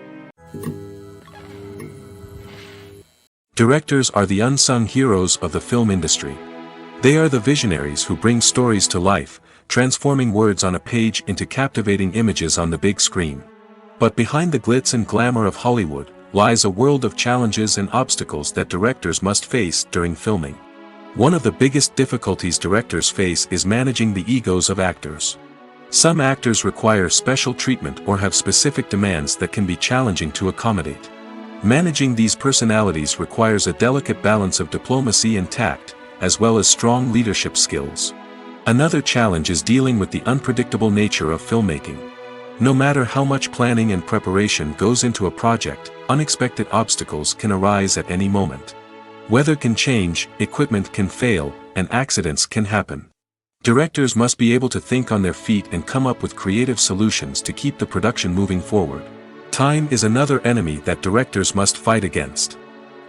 Speaker 1: Directors are the unsung heroes of the film industry. They are the visionaries who bring stories to life, transforming words on a page into captivating images on the big screen. But behind the glitz and glamour of Hollywood lies a world of challenges and obstacles that directors must face during filming. One of the biggest difficulties directors face is managing the egos of actors. Some actors require special treatment or have specific demands that can be challenging to accommodate. Managing these personalities requires a delicate balance of diplomacy and tact, as well as strong leadership skills. Another challenge is dealing with the unpredictable nature of filmmaking. No matter how much planning and preparation goes into a project, unexpected obstacles can arise at any moment. Weather can change, equipment can fail, and accidents can happen. Directors must be able to think on their feet and come up with creative solutions to keep the production moving forward. Time is another enemy that directors must fight against.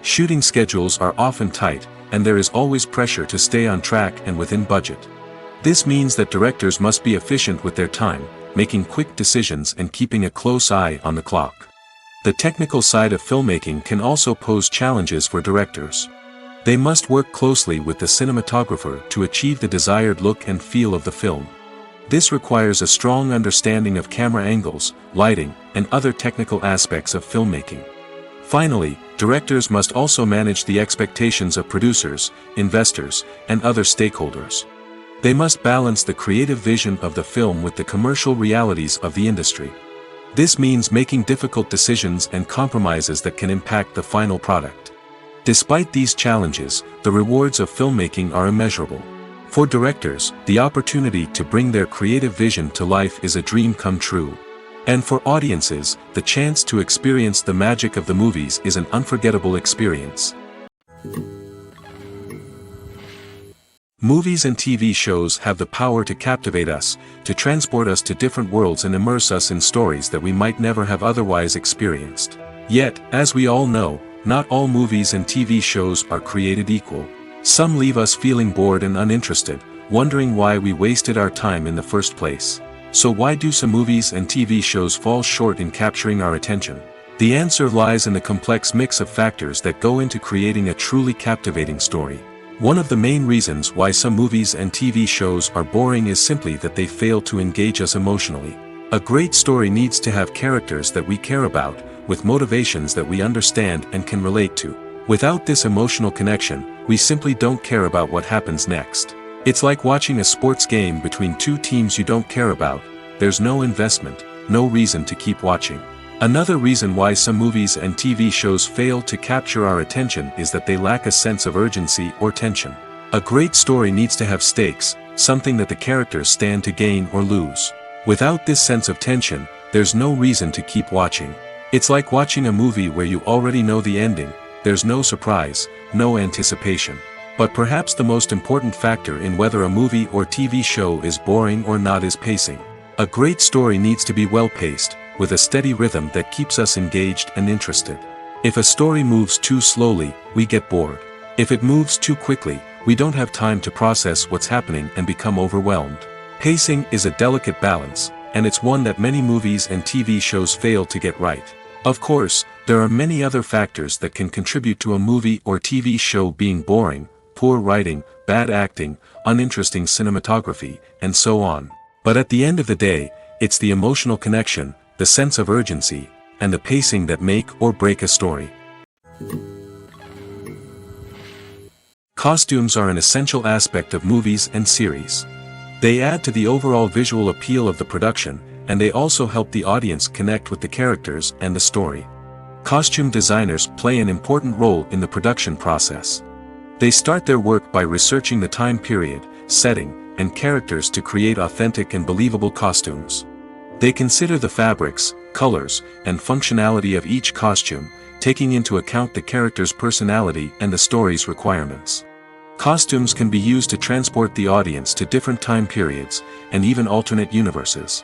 Speaker 1: Shooting schedules are often tight, and there is always pressure to stay on track and within budget. This means that directors must be efficient with their time, making quick decisions and keeping a close eye on the clock. The technical side of filmmaking can also pose challenges for directors. They must work closely with the cinematographer to achieve the desired look and feel of the film. This requires a strong understanding of camera angles, lighting, and other technical aspects of filmmaking. Finally, directors must also manage the expectations of producers, investors, and other stakeholders. They must balance the creative vision of the film with the commercial realities of the industry. This means making difficult decisions and compromises that can impact the final product. Despite these challenges, the rewards of filmmaking are immeasurable. For directors, the opportunity to bring their creative vision to life is a dream come true. And for audiences, the chance to experience the magic of the movies is an unforgettable experience. Movies and TV shows have the power to captivate us, to transport us to different worlds and immerse us in stories that we might never have otherwise experienced. Yet, as we all know, not all movies and TV shows are created equal. Some leave us feeling bored and uninterested, wondering why we wasted our time in the first place. So why do some movies and TV shows fall short in capturing our attention? The answer lies in the complex mix of factors that go into creating a truly captivating story. One of the main reasons why some movies and TV shows are boring is simply that they fail to engage us emotionally. A great story needs to have characters that we care about, with motivations that we understand and can relate to. Without this emotional connection, we simply don't care about what happens next. It's like watching a sports game between two teams you don't care about. There's no investment, no reason to keep watching. Another reason why some movies and TV shows fail to capture our attention is that they lack a sense of urgency or tension. A great story needs to have stakes, something that the characters stand to gain or lose. Without this sense of tension, there's no reason to keep watching. It's like watching a movie where you already know the ending. There's no surprise, no anticipation. But perhaps the most important factor in whether a movie or TV show is boring or not is pacing. A great story needs to be well-paced, with a steady rhythm that keeps us engaged and interested. If a story moves too slowly, we get bored. If it moves too quickly, we don't have time to process what's happening and become overwhelmed. Pacing is a delicate balance, and it's one that many movies and TV shows fail to get right. Of course, there are many other factors that can contribute to a movie or TV show being boring: poor writing, bad acting, uninteresting cinematography, and so on. But at the end of the day, it's the emotional connection, the sense of urgency, and the pacing that make or break a story. Costumes are an essential aspect of movies and series. They add to the overall visual appeal of the production, and they also help the audience connect with the characters and the story. Costume designers play an important role in the production process. They start their work by researching the time period, setting, and characters to create authentic and believable costumes. They consider the fabrics, colors, and functionality of each costume, taking into account the character's personality and the story's requirements. Costumes can be used to transport the audience to different time periods, and even alternate universes.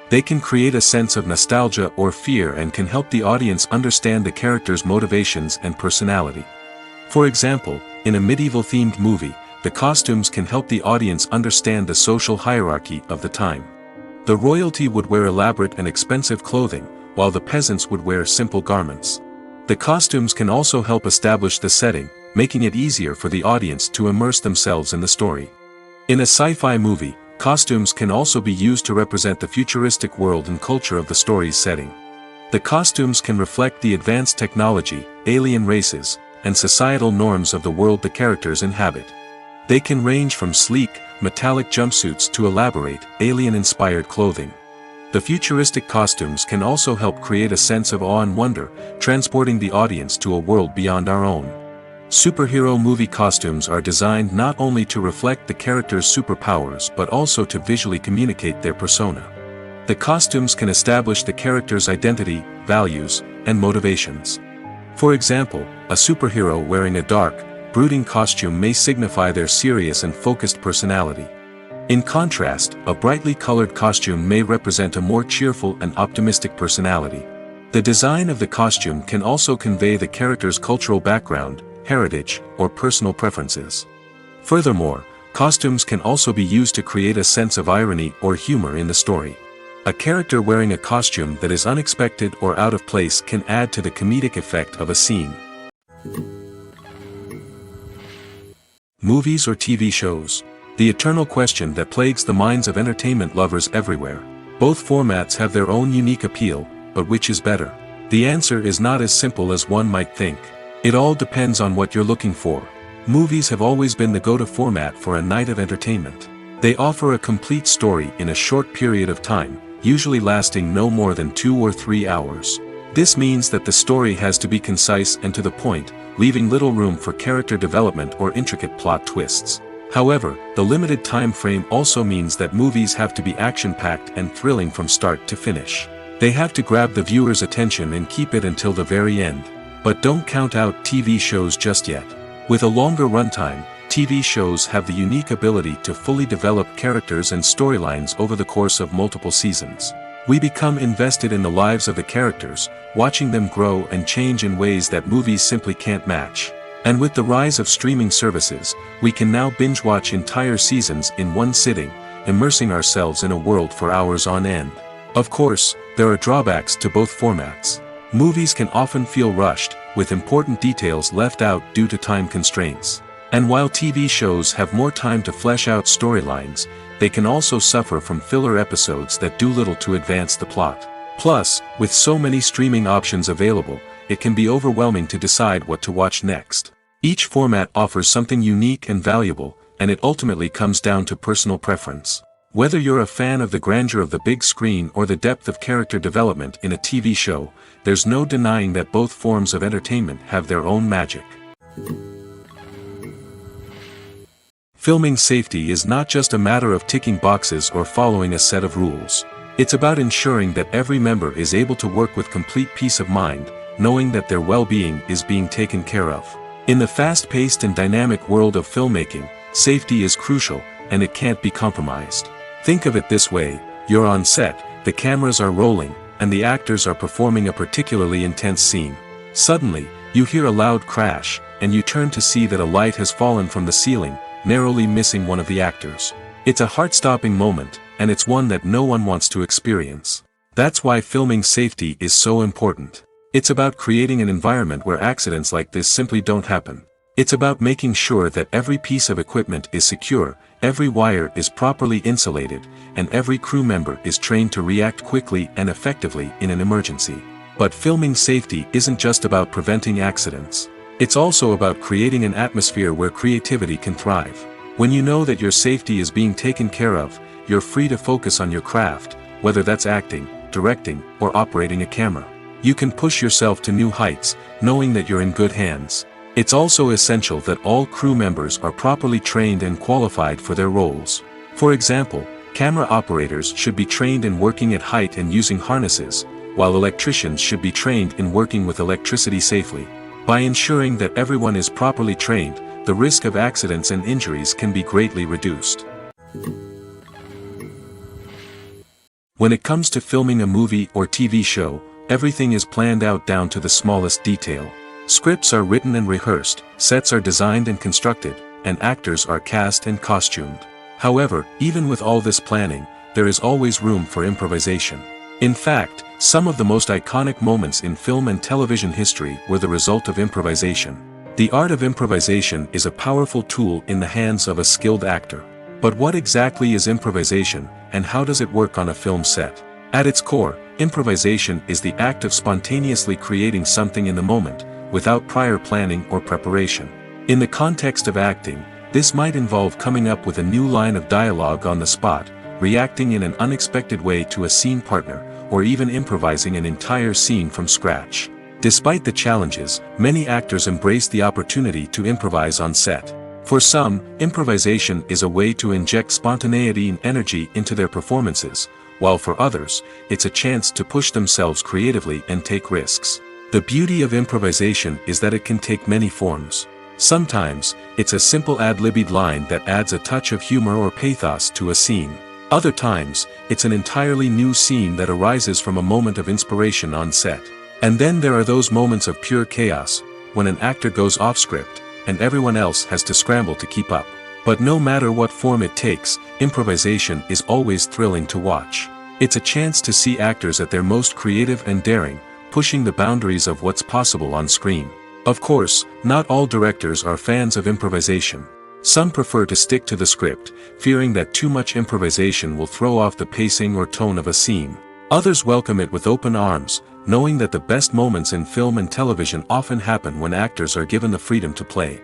Speaker 1: They can create a sense of nostalgia or fear and can help the audience understand the character's motivations and personality. For example, in a medieval-themed movie, the costumes can help the audience understand the social hierarchy of the time. The royalty would wear elaborate and expensive clothing, while the peasants would wear simple garments. The costumes can also help establish the setting, making it easier for the audience to immerse themselves in the story. In a sci-fi movie, costumes can also be used to represent the futuristic world and culture of the story's setting. The costumes can reflect the advanced technology, alien races, and societal norms of the world the characters inhabit. They can range from sleek, metallic jumpsuits to elaborate, alien-inspired clothing. The futuristic costumes can also help create a sense of awe and wonder, transporting the audience to a world beyond our own. Superhero movie costumes are designed not only to reflect the character's superpowers but also to visually communicate their persona. The costumes can establish the character's identity, values, and motivations. For example, a superhero wearing a dark, brooding costume may signify their serious and focused personality. In contrast, a brightly colored costume may represent a more cheerful and optimistic personality. The design of the costume can also convey the character's cultural background, heritage, or personal preferences. Furthermore, costumes can also be used to create a sense of irony or humor in the story. A character wearing a costume that is unexpected or out of place can add to the comedic effect of a scene. Movies or TV shows? The eternal question that plagues the minds of entertainment lovers everywhere. Both formats have their own unique appeal, but which is better? The answer is not as simple as one might think. It all depends on what you're looking for. Movies have always been the go-to format for a night of entertainment. They offer a complete story in a short period of time, usually lasting no more than 2 or 3 hours. This means that the story has to be concise and to the point, leaving little room for character development or intricate plot twists. However, the limited time frame also means that movies have to be action-packed and thrilling from start to finish. They have to grab the viewer's attention and keep it until the very end. But don't count out TV shows just yet. With a longer runtime, TV shows have the unique ability to fully develop characters and storylines over the course of multiple seasons. We become invested in the lives of the characters, watching them grow and change in ways that movies simply can't match. And with the rise of streaming services, we can now binge-watch entire seasons in one sitting, immersing ourselves in a world for hours on end. Of course, there are drawbacks to both formats. Movies can often feel rushed, with important details left out due to time constraints. And while TV shows have more time to flesh out storylines, they can also suffer from filler episodes that do little to advance the plot. Plus, with so many streaming options available, it can be overwhelming to decide what to watch next. Each format offers something unique and valuable, and it ultimately comes down to personal preference. Whether you're a fan of the grandeur of the big screen or the depth of character development in a TV show, there's no denying that both forms of entertainment have their own magic. Filming safety is not just a matter of ticking boxes or following a set of rules. It's about ensuring that every member is able to work with complete peace of mind, knowing that their well-being is being taken care of. In the fast-paced and dynamic world of filmmaking, safety is crucial, and it can't be compromised. Think of it this way: you're on set, the cameras are rolling, and the actors are performing a particularly intense scene. Suddenly, you hear a loud crash, and you turn to see that a light has fallen from the ceiling, narrowly missing one of the actors. It's a heart-stopping moment, and it's one that no one wants to experience. That's why filming safety is so important. It's about creating an environment where accidents like this simply don't happen. It's about making sure that every piece of equipment is secure, every wire is properly insulated, and every crew member is trained to react quickly and effectively in an emergency. But filming safety isn't just about preventing accidents. It's also about creating an atmosphere where creativity can thrive. When you know that your safety is being taken care of, you're free to focus on your craft, whether that's acting, directing, or operating a camera. You can push yourself to new heights, knowing that you're in good hands. It's also essential that all crew members are properly trained and qualified for their roles. For example, camera operators should be trained in working at height and using harnesses, while electricians should be trained in working with electricity safely. By ensuring that everyone is properly trained, the risk of accidents and injuries can be greatly reduced. When it comes to filming a movie or TV show, everything is planned out down to the smallest detail. Scripts are written and rehearsed, sets are designed and constructed, and actors are cast and costumed. However, even with all this planning, there is always room for improvisation. In fact, some of the most iconic moments in film and television history were the result of improvisation. The art of improvisation is a powerful tool in the hands of a skilled actor. But what exactly is improvisation, and how does it work on a film set? At its core, improvisation is the act of spontaneously creating something in the moment, without prior planning or preparation. In the context of acting, this might involve coming up with a new line of dialogue on the spot, reacting in an unexpected way to a scene partner, or even improvising an entire scene from scratch. Despite the challenges, many actors embrace the opportunity to improvise on set. For some, improvisation is a way to inject spontaneity and energy into their performances, while for others, it's a chance to push themselves creatively and take risks. The beauty of improvisation is that it can take many forms. Sometimes, it's a simple ad-libbed line that adds a touch of humor or pathos to a scene. Other times, it's an entirely new scene that arises from a moment of inspiration on set. And then there are those moments of pure chaos, when an actor goes off script, and everyone else has to scramble to keep up. But no matter what form it takes, improvisation is always thrilling to watch. It's a chance to see actors at their most creative and daring, pushing the boundaries of what's possible on screen. Of course, not all directors are fans of improvisation. Some prefer to stick to the script, fearing that too much improvisation will throw off the pacing or tone of a scene. Others welcome it with open arms, knowing that the best moments in film and television often happen when actors are given the freedom to play.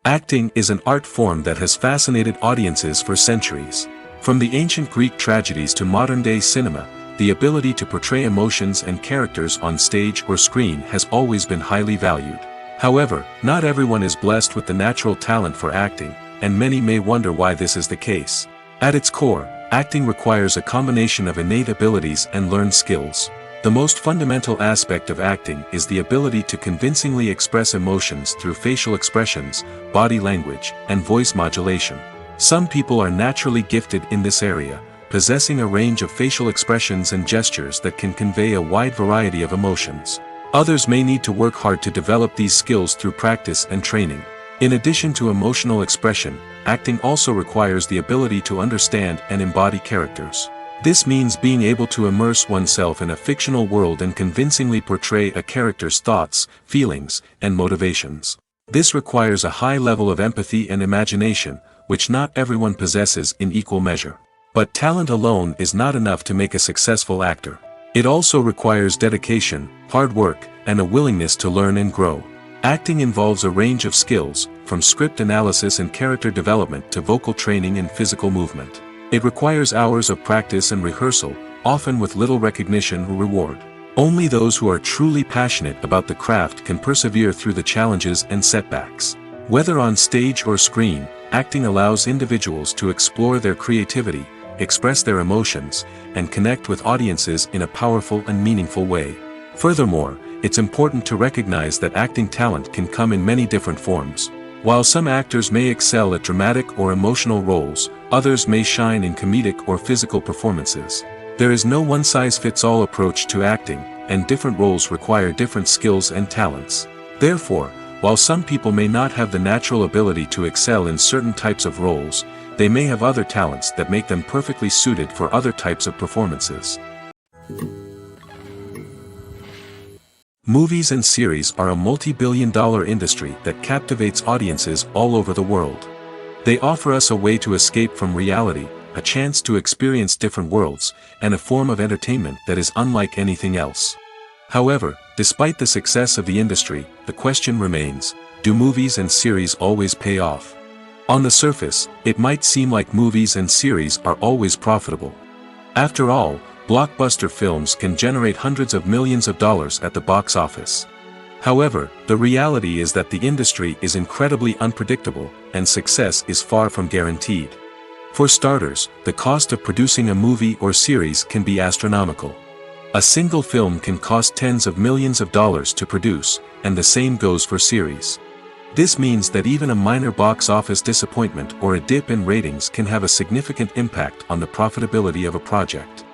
Speaker 1: Acting is an art form that has fascinated audiences for centuries. From the ancient Greek tragedies to modern-day cinema, the ability to portray emotions and characters on stage or screen has always been highly valued. However, not everyone is blessed with the natural talent for acting, and many may wonder why this is the case. At its core, acting requires a combination of innate abilities and learned skills. The most fundamental aspect of acting is the ability to convincingly express emotions through facial expressions, body language, and voice modulation. Some people are naturally gifted in this area, possessing a range of facial expressions and gestures that can convey a wide variety of emotions. Others may need to work hard to develop these skills through practice and training. In addition to emotional expression, acting also requires the ability to understand and embody characters. This means being able to immerse oneself in a fictional world and convincingly portray a character's thoughts, feelings, and motivations. This requires a high level of empathy and imagination, which not everyone possesses in equal measure. But talent alone is not enough to make a successful actor. It also requires dedication, hard work, and a willingness to learn and grow. Acting involves a range of skills, from script analysis and character development to vocal training and physical movement. It requires hours of practice and rehearsal, often with little recognition or reward. Only those who are truly passionate about the craft can persevere through the challenges and setbacks. Whether on stage or screen, acting allows individuals to explore their creativity, express their emotions, and connect with audiences in a powerful and meaningful way. Furthermore, it's important to recognize that acting talent can come in many different forms. While some actors may excel at dramatic or emotional roles, others may shine in comedic or physical performances. There is no one-size-fits-all approach to acting, and different roles require different skills and talents. Therefore, while some people may not have the natural ability to excel in certain types of roles, they may have other talents that make them perfectly suited for other types of performances. Movies and series are a multi-billion-dollar industry that captivates audiences all over the world. They offer us a way to escape from reality, a chance to experience different worlds, and a form of entertainment that is unlike anything else. However, despite the success of the industry, the question remains, do movies and series always pay off? On the surface, it might seem like movies and series are always profitable. After all, blockbuster films can generate hundreds of millions of dollars at the box office. However, the reality is that the industry is incredibly unpredictable, and success is far from guaranteed. For starters, the cost of producing a movie or series can be astronomical. A single film can cost tens of millions of dollars to produce, and the same goes for series. This means that even a minor box office disappointment or a dip in ratings can have a significant impact on the profitability of a project.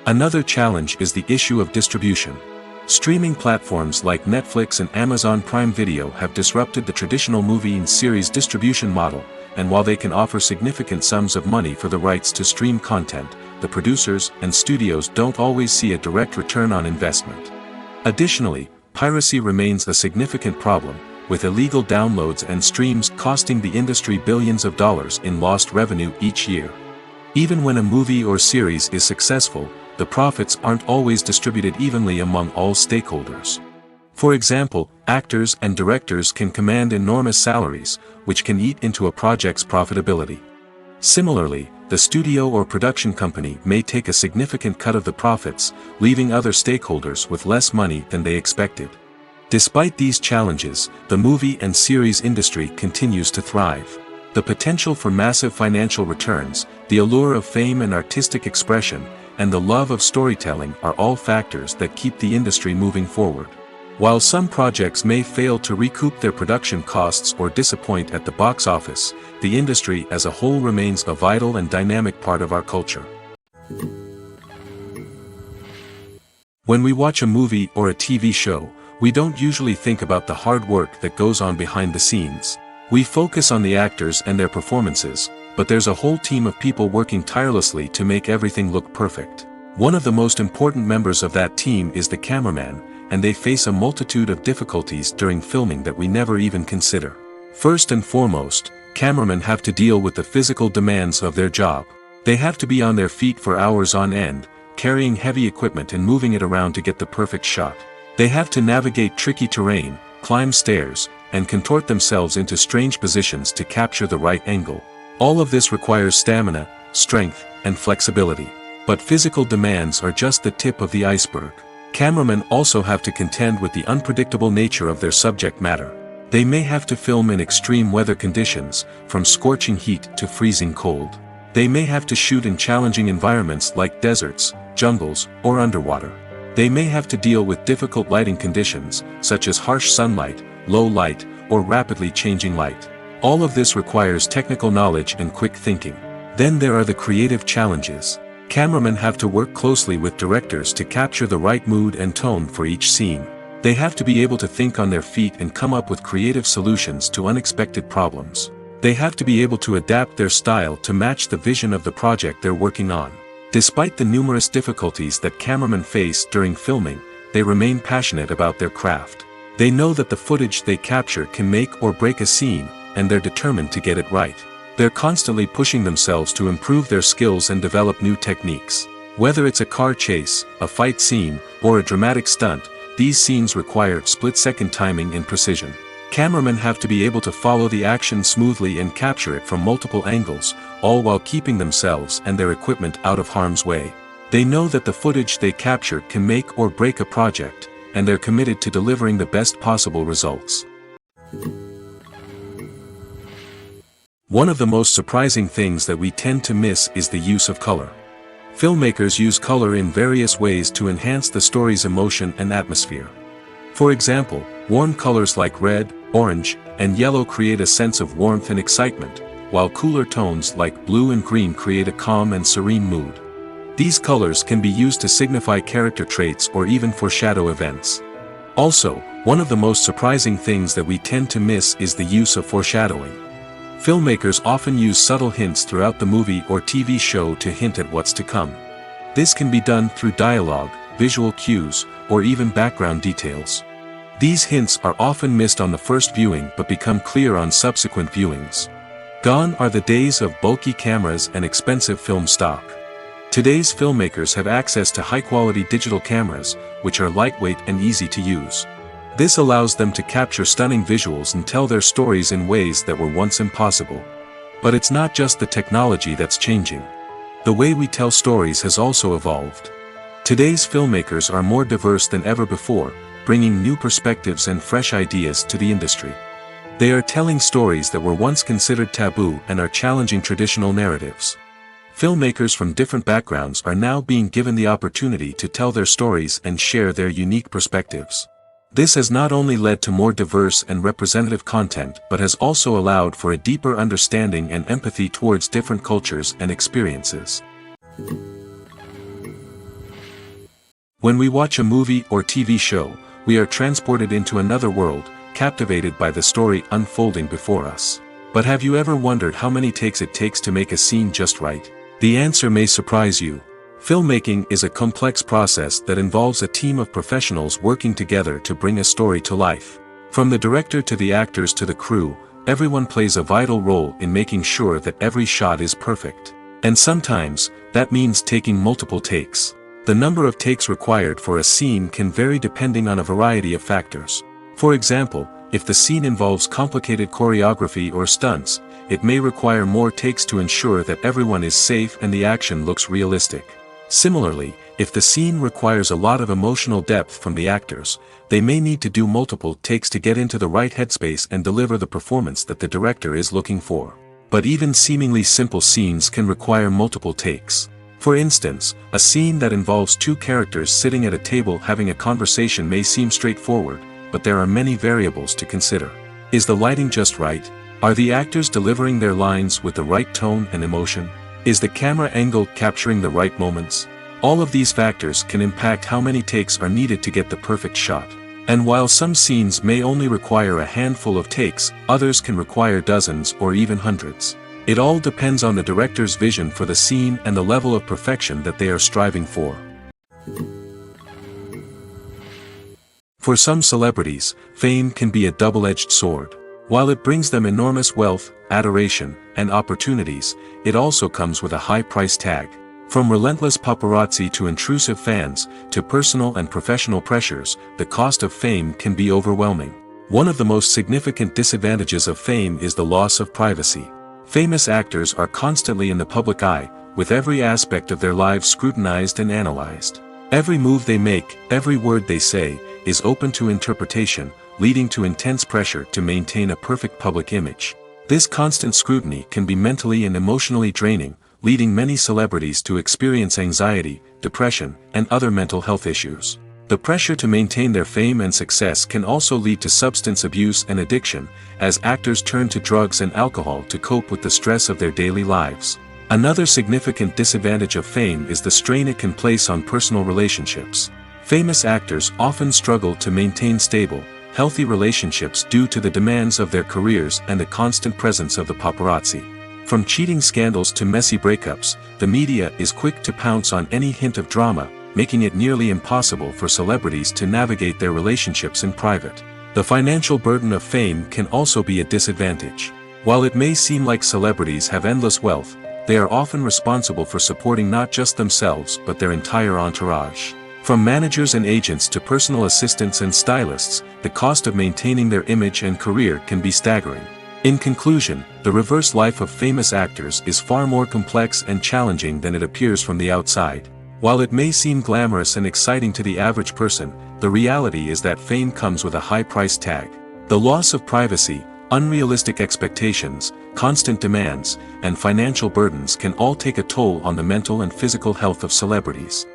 Speaker 1: Another challenge is the issue of distribution. Streaming platforms like Netflix and Amazon Prime Video have disrupted the traditional movie and series distribution model, and while they can offer significant sums of money for the rights to stream content, the producers and studios don't always see a direct return on investment. Additionally, piracy remains a significant problem, with illegal downloads and streams costing the industry billions of dollars in lost revenue each year. Even when a movie or series is successful, the profits aren't always distributed evenly among all stakeholders. For example, actors and directors can command enormous salaries, which can eat into a project's profitability. Similarly, the studio or production company may take a significant cut of the profits, leaving other stakeholders with less money than they expected. Despite these challenges, the movie and series industry continues to thrive. The potential for massive financial returns, the allure of fame and artistic expression, and the love of storytelling are all factors that keep the industry moving forward. While some projects may fail to recoup their production costs or disappoint at the box office, the industry as a whole remains a vital and dynamic part of our culture. When we watch a movie or a TV show, we don't usually think about the hard work that goes on behind the scenes. We focus on the actors and their performances, but there's a whole team of people working tirelessly to make everything look perfect. One of the most important members of that team is the cameraman, and they face a multitude of difficulties during filming that we never even consider. First and foremost, cameramen have to deal with the physical demands of their job. They have to be on their feet for hours on end, carrying heavy equipment and moving it around to get the perfect shot. They have to navigate tricky terrain, climb stairs, and contort themselves into strange positions to capture the right angle. All of this requires stamina, strength, and flexibility. But physical demands are just the tip of the iceberg. Cameramen also have to contend with the unpredictable nature of their subject matter. They may have to film in extreme weather conditions, from scorching heat to freezing cold. They may have to shoot in challenging environments like deserts, jungles, or underwater. They may have to deal with difficult lighting conditions, such as harsh sunlight, low light, or rapidly changing light. All of this requires technical knowledge and quick thinking. Then there are the creative challenges. Cameramen have to work closely with directors to capture the right mood and tone for each scene. They have to be able to think on their feet and come up with creative solutions to unexpected problems. They have to be able to adapt their style to match the vision of the project they're working on. Despite the numerous difficulties that cameramen face during filming, they remain passionate about their craft. They know that the footage they capture can make or break a scene, and they're determined to get it right. They're constantly pushing themselves to improve their skills and develop new techniques. Whether it's a car chase, a fight scene, or a dramatic stunt, these scenes require split-second timing and precision. Cameramen have to be able to follow the action smoothly and capture it from multiple angles, all while keeping themselves and their equipment out of harm's way. They know that the footage they capture can make or break a project, and they're committed to delivering the best possible results. One of the most surprising things that we tend to miss is the use of color. Filmmakers use color in various ways to enhance the story's emotion and atmosphere. For example, warm colors like red, orange, and yellow create a sense of warmth and excitement, while cooler tones like blue and green create a calm and serene mood. These colors can be used to signify character traits or even foreshadow events. Also, one of the most surprising things that we tend to miss is the use of foreshadowing. Filmmakers often use subtle hints throughout the movie or TV show to hint at what's to come. This can be done through dialogue, visual cues, or even background details. These hints are often missed on the first viewing but become clear on subsequent viewings. Gone are the days of bulky cameras and expensive film stock. Today's filmmakers have access to high-quality digital cameras, which are lightweight and easy to use. This allows them to capture stunning visuals and tell their stories in ways that were once impossible. But it's not just the technology that's changing. The way we tell stories has also evolved. Today's filmmakers are more diverse than ever before, bringing new perspectives and fresh ideas to the industry. They are telling stories that were once considered taboo and are challenging traditional narratives. Filmmakers from different backgrounds are now being given the opportunity to tell their stories and share their unique perspectives. This has not only led to more diverse and representative content but has also allowed for a deeper understanding and empathy towards different cultures and experiences. When we watch a movie or TV show, we are transported into another world, captivated by the story unfolding before us. But have you ever wondered how many takes it takes to make a scene just right? The answer may surprise you. Filmmaking is a complex process that involves a team of professionals working together to bring a story to life. From the director to the actors to the crew, everyone plays a vital role in making sure that every shot is perfect. And sometimes, that means taking multiple takes. The number of takes required for a scene can vary depending on a variety of factors. For example, if the scene involves complicated choreography or stunts, it may require more takes to ensure that everyone is safe and the action looks realistic. Similarly, if the scene requires a lot of emotional depth from the actors, they may need to do multiple takes to get into the right headspace and deliver the performance that the director is looking for. But even seemingly simple scenes can require multiple takes. For instance, a scene that involves two characters sitting at a table having a conversation may seem straightforward, but there are many variables to consider. Is the lighting just right? Are the actors delivering their lines with the right tone and emotion? Is the camera angle capturing the right moments? All of these factors can impact how many takes are needed to get the perfect shot. And while some scenes may only require a handful of takes, others can require dozens or even hundreds. It all depends on the director's vision for the scene and the level of perfection that they are striving for. For some celebrities, fame can be a double-edged sword. While it brings them enormous wealth, adoration, and opportunities, it also comes with a high price tag. From relentless paparazzi to intrusive fans, to personal and professional pressures, the cost of fame can be overwhelming. One of the most significant disadvantages of fame is the loss of privacy. Famous actors are constantly in the public eye, with every aspect of their lives scrutinized and analyzed. Every move they make, every word they say, is open to interpretation, leading to intense pressure to maintain a perfect public image. This constant scrutiny can be mentally and emotionally draining, leading many celebrities to experience anxiety, depression, and other mental health issues. The pressure to maintain their fame and success can also lead to substance abuse and addiction, as actors turn to drugs and alcohol to cope with the stress of their daily lives. Another significant disadvantage of fame is the strain it can place on personal relationships. Famous actors often struggle to maintain stable, healthy relationships due to the demands of their careers and the constant presence of the paparazzi. From cheating scandals to messy breakups, the media is quick to pounce on any hint of drama, making it nearly impossible for celebrities to navigate their relationships in private. The financial burden of fame can also be a disadvantage. While it may seem like celebrities have endless wealth, they are often responsible for supporting not just themselves but their entire entourage. From managers and agents to personal assistants and stylists, the cost of maintaining their image and career can be staggering. In conclusion, the reverse life of famous actors is far more complex and challenging than it appears from the outside. While it may seem glamorous and exciting to the average person, the reality is that fame comes with a high price tag. The loss of privacy, unrealistic expectations, constant demands, and financial burdens can all take a toll on the mental and physical health of celebrities.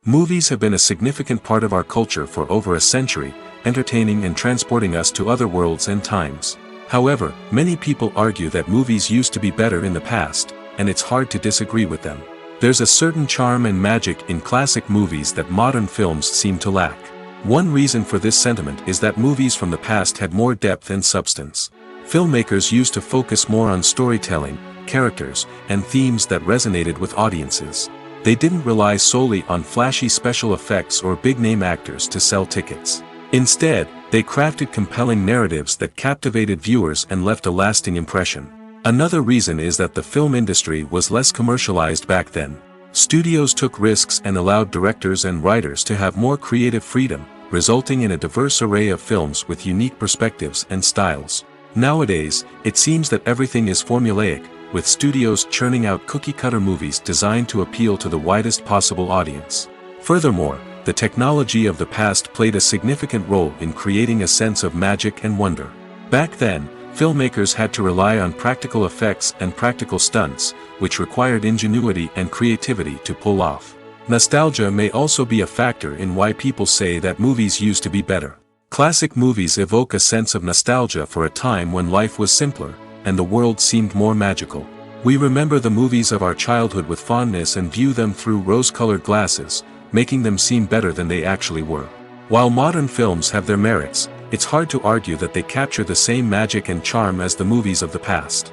Speaker 1: Movies have been a significant part of our culture for over a century, entertaining and transporting us to other worlds and times. However, many people argue that movies used to be better in the past, and it's hard to disagree with them. There's a certain charm and magic in classic movies that modern films seem to lack. One reason for this sentiment is that movies from the past had more depth and substance. Filmmakers used to focus more on storytelling, characters, and themes that resonated with audiences. They didn't rely solely on flashy special effects or big-name actors to sell tickets. Instead, they crafted compelling narratives that captivated viewers and left a lasting impression. Another reason is that the film industry was less commercialized back then. Studios took risks and allowed directors and writers to have more creative freedom, resulting in a diverse array of films with unique perspectives and styles. Nowadays, it seems that everything is formulaic, with studios churning out cookie-cutter movies designed to appeal to the widest possible audience. Furthermore, the technology of the past played a significant role in creating a sense of magic and wonder. Back then, filmmakers had to rely on practical effects and practical stunts, which required ingenuity and creativity to pull off. Nostalgia may also be a factor in why people say that movies used to be better. Classic movies evoke a sense of nostalgia for a time when life was simpler, and the world seemed more magical. We remember the movies of our childhood with fondness and view them through rose-colored glasses, making them seem better than they actually were. While modern films have their merits, it's hard to argue that they capture the same magic and charm as the movies of the past.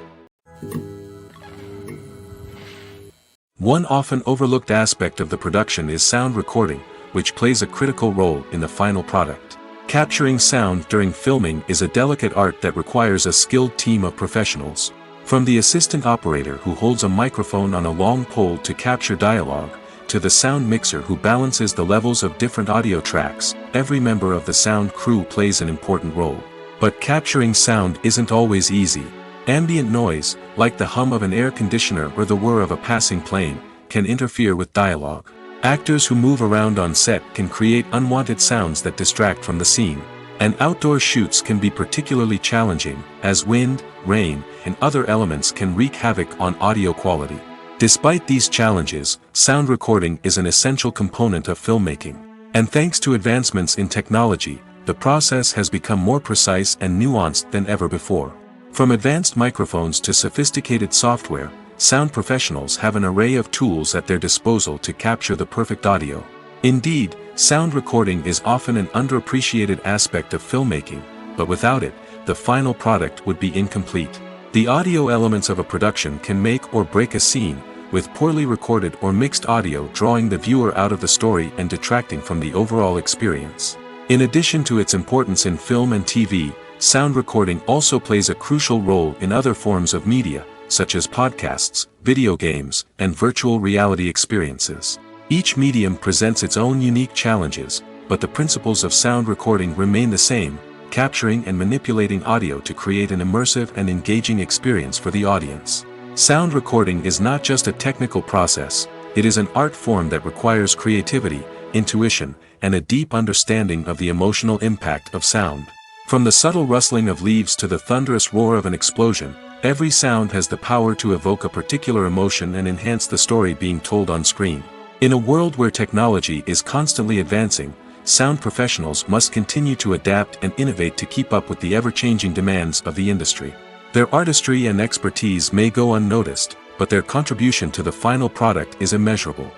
Speaker 1: One often overlooked aspect of the production is sound recording, which plays a critical role in the final product. Capturing sound during filming is a delicate art that requires a skilled team of professionals. From the assistant operator who holds a microphone on a long pole to capture dialogue, to the sound mixer who balances the levels of different audio tracks, every member of the sound crew plays an important role. But capturing sound isn't always easy. Ambient noise, like the hum of an air conditioner or the whir of a passing plane, can interfere with dialogue. Actors who move around on set can create unwanted sounds that distract from the scene. And outdoor shoots can be particularly challenging, as wind, rain, and other elements can wreak havoc on audio quality. Despite these challenges, sound recording is an essential component of filmmaking. And thanks to advancements in technology, the process has become more precise and nuanced than ever before. From advanced microphones to sophisticated software, sound professionals have an array of tools at their disposal to capture the perfect audio. Indeed, sound recording is often an underappreciated aspect of filmmaking, but without it, the final product would be incomplete. The audio elements of a production can make or break a scene, with poorly recorded or mixed audio drawing the viewer out of the story and detracting from the overall experience. In addition to its importance in film and TV, sound recording also plays a crucial role in other forms of media, such as podcasts, video games, and virtual reality experiences. Each medium presents its own unique challenges, but the principles of sound recording remain the same: capturing and manipulating audio to create an immersive and engaging experience for the audience. Sound recording is not just a technical process, it is an art form that requires creativity, intuition, and a deep understanding of the emotional impact of sound. From the subtle rustling of leaves to the thunderous roar of an explosion, every sound has the power to evoke a particular emotion and enhance the story being told on screen. In a world where technology is constantly advancing, sound professionals must continue to adapt and innovate to keep up with the ever-changing demands of the industry. Their artistry and expertise may go unnoticed, but their contribution to the final product is immeasurable.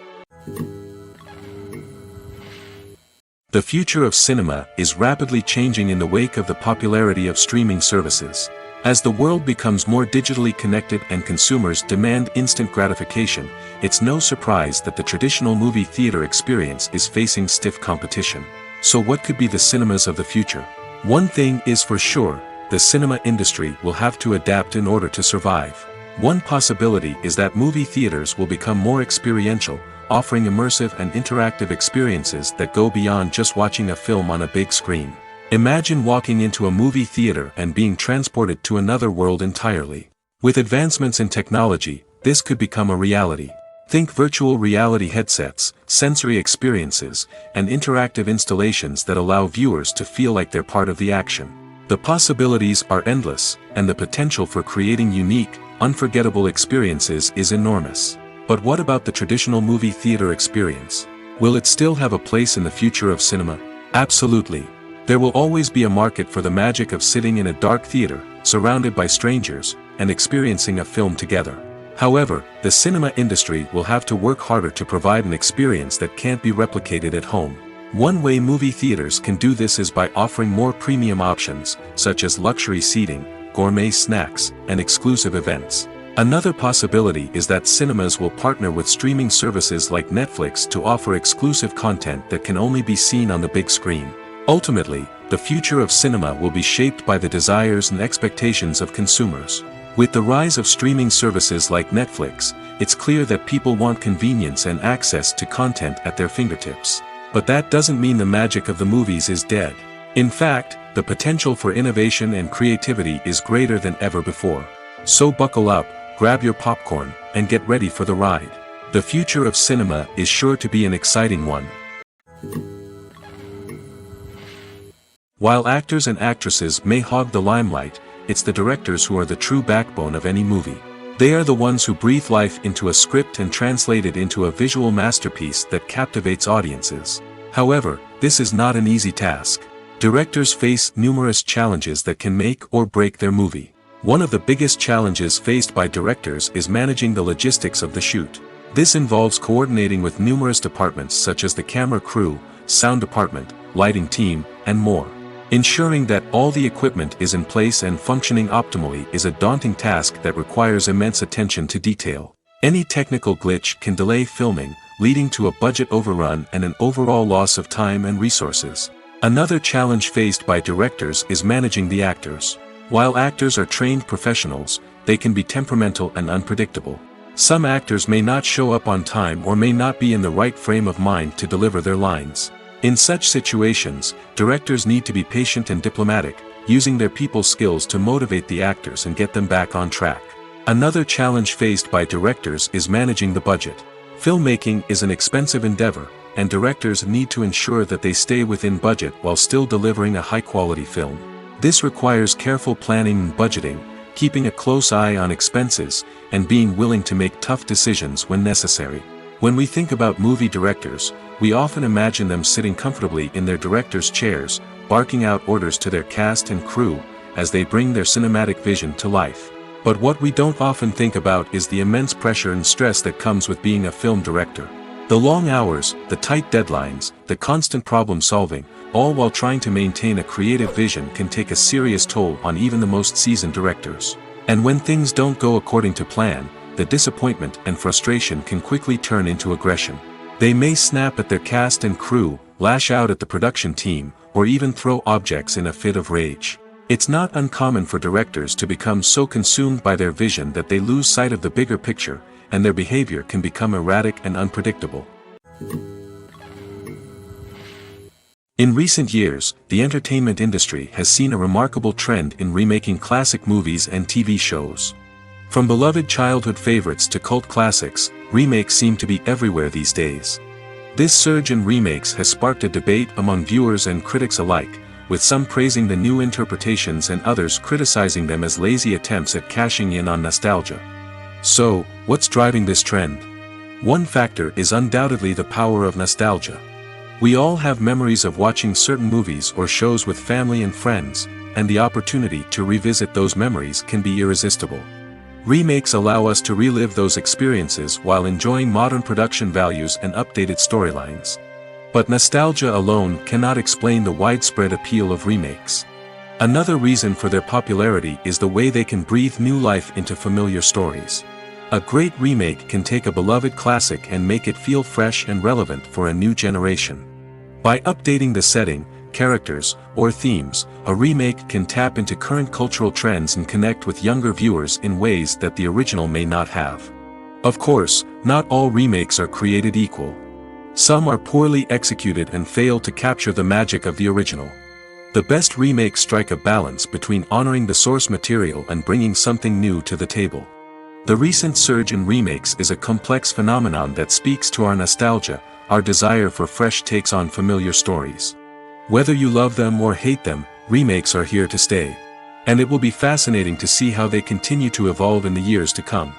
Speaker 1: The future of cinema is rapidly changing in the wake of the popularity of streaming services. As the world becomes more digitally connected and consumers demand instant gratification, it's no surprise that the traditional movie theater experience is facing stiff competition. So what could be the cinemas of the future? One thing is for sure, the cinema industry will have to adapt in order to survive. One possibility is that movie theaters will become more experiential, offering immersive and interactive experiences that go beyond just watching a film on a big screen. Imagine walking into a movie theater and being transported to another world entirely. With advancements in technology, this could become a reality. Think virtual reality headsets, sensory experiences, and interactive installations that allow viewers to feel like they're part of the action. The possibilities are endless, and the potential for creating unique, unforgettable experiences is enormous. But what about the traditional movie theater experience? Will it still have a place in the future of cinema? Absolutely. There will always be a market for the magic of sitting in a dark theater, surrounded by strangers, and experiencing a film together. However, the cinema industry will have to work harder to provide an experience that can't be replicated at home. One way movie theaters can do this is by offering more premium options, such as luxury seating, gourmet snacks, and exclusive events. Another possibility is that cinemas will partner with streaming services like Netflix to offer exclusive content that can only be seen on the big screen. Ultimately, the future of cinema will be shaped by the desires and expectations of consumers. With the rise of streaming services like Netflix, it's clear that people want convenience and access to content at their fingertips. But that doesn't mean the magic of the movies is dead. In fact, the potential for innovation and creativity is greater than ever before. So buckle up, grab your popcorn, and get ready for the ride. The future of cinema is sure to be an exciting one. While actors and actresses may hog the limelight, it's the directors who are the true backbone of any movie. They are the ones who breathe life into a script and translate it into a visual masterpiece that captivates audiences. However, this is not an easy task. Directors face numerous challenges that can make or break their movie. One of the biggest challenges faced by directors is managing the logistics of the shoot. This involves coordinating with numerous departments such as the camera crew, sound department, lighting team, and more. Ensuring that all the equipment is in place and functioning optimally is a daunting task that requires immense attention to detail. Any technical glitch can delay filming, leading to a budget overrun and an overall loss of time and resources. Another challenge faced by directors is managing the actors. While actors are trained professionals, they can be temperamental and unpredictable. Some actors may not show up on time or may not be in the right frame of mind to deliver their lines. In such situations, directors need to be patient and diplomatic, using their people skills to motivate the actors and get them back on track. Another challenge faced by directors is managing the budget. Filmmaking is an expensive endeavor, and directors need to ensure that they stay within budget while still delivering a high-quality film. This requires careful planning and budgeting, keeping a close eye on expenses, and being willing to make tough decisions when necessary. When we think about movie directors, we often imagine them sitting comfortably in their director's chairs, barking out orders to their cast and crew, as they bring their cinematic vision to life. But what we don't often think about is the immense pressure and stress that comes with being a film director. The long hours, the tight deadlines, the constant problem solving, all while trying to maintain a creative vision can take a serious toll on even the most seasoned directors. And when things don't go according to plan, the disappointment and frustration can quickly turn into aggression. They may snap at their cast and crew, lash out at the production team, or even throw objects in a fit of rage. It's not uncommon for directors to become so consumed by their vision that they lose sight of the bigger picture, and their behavior can become erratic and unpredictable. In recent years, the entertainment industry has seen a remarkable trend in remaking classic movies and TV shows. From beloved childhood favorites to cult classics, remakes seem to be everywhere these days. This surge in remakes has sparked a debate among viewers and critics alike, with some praising the new interpretations and others criticizing them as lazy attempts at cashing in on nostalgia. So, what's driving this trend? One factor is undoubtedly the power of nostalgia. We all have memories of watching certain movies or shows with family and friends, and the opportunity to revisit those memories can be irresistible. Remakes allow us to relive those experiences while enjoying modern production values and updated storylines. But nostalgia alone cannot explain the widespread appeal of remakes. Another reason for their popularity is the way they can breathe new life into familiar stories. A great remake can take a beloved classic and make it feel fresh and relevant for a new generation. By updating the setting, characters, or themes, a remake can tap into current cultural trends and connect with younger viewers in ways that the original may not have. Of course, not all remakes are created equal. Some are poorly executed and fail to capture the magic of the original. The best remakes strike a balance between honoring the source material and bringing something new to the table. The recent surge in remakes is a complex phenomenon that speaks to our nostalgia, our desire for fresh takes on familiar stories. Whether you love them or hate them, remakes are here to stay. And it will be fascinating to see how they continue to evolve in the years to come.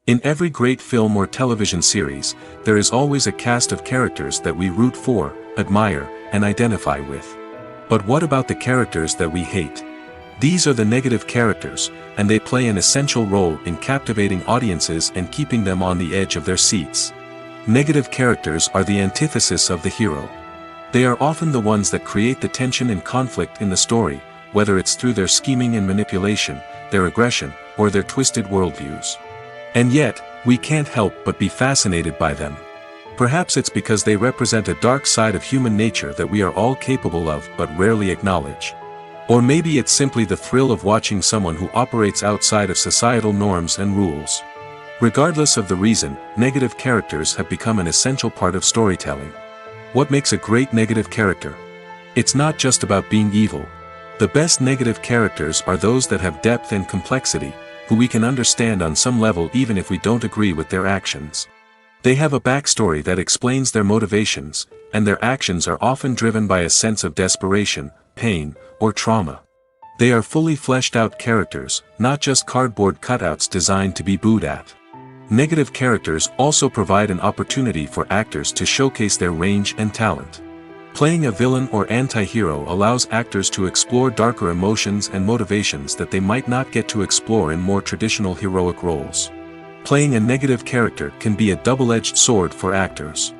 Speaker 1: In every great film or television series, there is always a cast of characters that we root for, admire, and identify with. But what about the characters that we hate? These are the negative characters, and they play an essential role in captivating audiences and keeping them on the edge of their seats. Negative characters are the antithesis of the hero. They are often the ones that create the tension and conflict in the story, whether it's through their scheming and manipulation, their aggression, or their twisted worldviews. And yet, we can't help but be fascinated by them. Perhaps it's because they represent a dark side of human nature that we are all capable of but rarely acknowledge. Or maybe it's simply the thrill of watching someone who operates outside of societal norms and rules. Regardless of the reason, negative characters have become an essential part of storytelling. What makes a great negative character? It's not just about being evil. The best negative characters are those that have depth and complexity, who we can understand on some level even if we don't agree with their actions. They have a backstory that explains their motivations, and their actions are often driven by a sense of desperation, pain, or trauma. They are fully fleshed out characters, not just cardboard cutouts designed to be booed at. Negative characters also provide an opportunity for actors to showcase their range and talent. Playing a villain or anti-hero allows actors to explore darker emotions and motivations that they might not get to explore in more traditional heroic roles. Playing a negative character can be a double-edged sword for actors.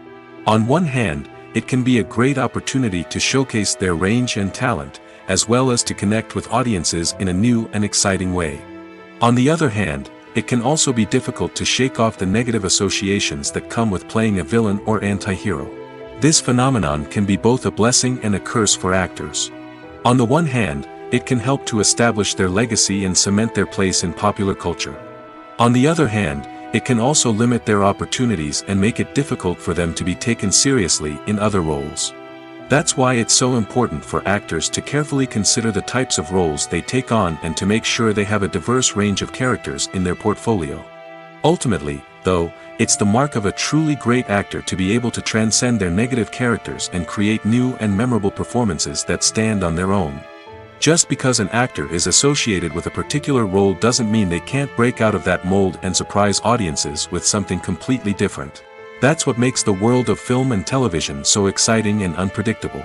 Speaker 1: On one hand, it can be a great opportunity to showcase their range and talent, as well as to connect with audiences in a new and exciting way. On the other hand, it can also be difficult to shake off the negative associations that come with playing a villain or anti-hero. This phenomenon can be both a blessing and a curse for actors. On the one hand, it can help to establish their legacy and cement their place in popular culture. On the other hand, it can also limit their opportunities and make it difficult for them to be taken seriously in other roles. That's why it's so important for actors to carefully consider the types of roles they take on and to make sure they have a diverse range of characters in their portfolio. Ultimately, though, it's the mark of a truly great actor to be able to transcend their negative characters and create new and memorable performances that stand on their own. Just because an actor is associated with a particular role doesn't mean they can't break out of that mold and surprise audiences with something completely different. That's what makes the world of film and television so exciting and unpredictable.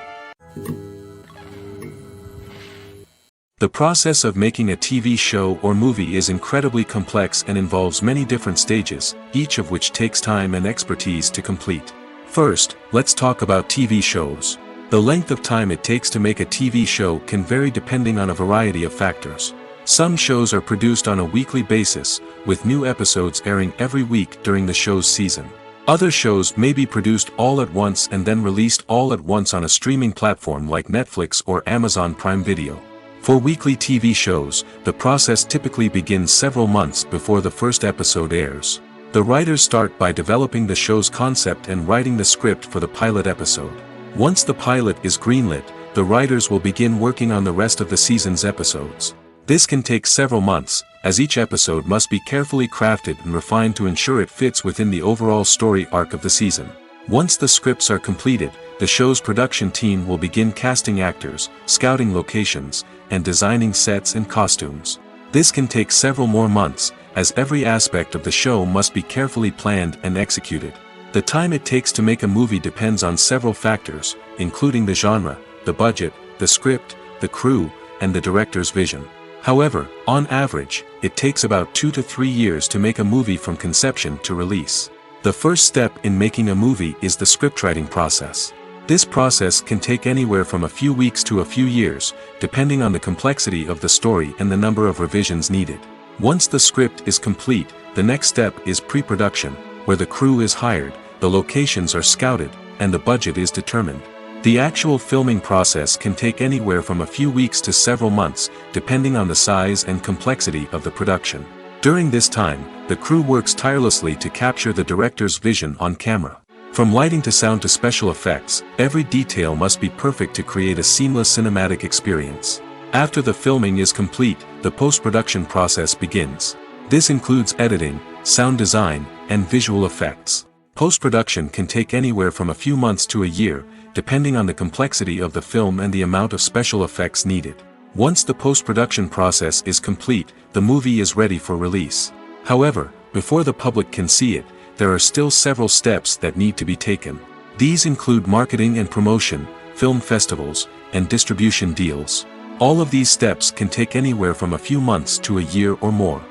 Speaker 1: The process of making a TV show or movie is incredibly complex and involves many different stages, each of which takes time and expertise to complete. First, let's talk about TV shows. The length of time it takes to make a TV show can vary depending on a variety of factors. Some shows are produced on a weekly basis, with new episodes airing every week during the show's season. Other shows may be produced all at once and then released all at once on a streaming platform like Netflix or Amazon Prime Video. For weekly TV shows, the process typically begins several months before the first episode airs. The writers start by developing the show's concept and writing the script for the pilot episode. Once the pilot is greenlit, the writers will begin working on the rest of the season's episodes. This can take several months, as each episode must be carefully crafted and refined to ensure it fits within the overall story arc of the season. Once the scripts are completed, the show's production team will begin casting actors, scouting locations, and designing sets and costumes. This can take several more months, as every aspect of the show must be carefully planned and executed. The time it takes to make a movie depends on several factors, including the genre, the budget, the script, the crew, and the director's vision. However, on average, it takes about 2 to 3 years to make a movie from conception to release. The first step in making a movie is the scriptwriting process. This process can take anywhere from a few weeks to a few years, depending on the complexity of the story and the number of revisions needed. Once the script is complete, the next step is pre-production, where the crew is hired, the locations are scouted, and the budget is determined. The actual filming process can take anywhere from a few weeks to several months, depending on the size and complexity of the production. During this time, the crew works tirelessly to capture the director's vision on camera. From lighting to sound to special effects, every detail must be perfect to create a seamless cinematic experience. After the filming is complete, the post-production process begins. This includes editing, sound design, and visual effects. Post-production can take anywhere from a few months to a year, depending on the complexity of the film and the amount of special effects needed. Once the post-production process is complete, the movie is ready for release. However, before the public can see it, there are still several steps that need to be taken. These include marketing and promotion, film festivals, and distribution deals. All of these steps can take anywhere from a few months to a year or more.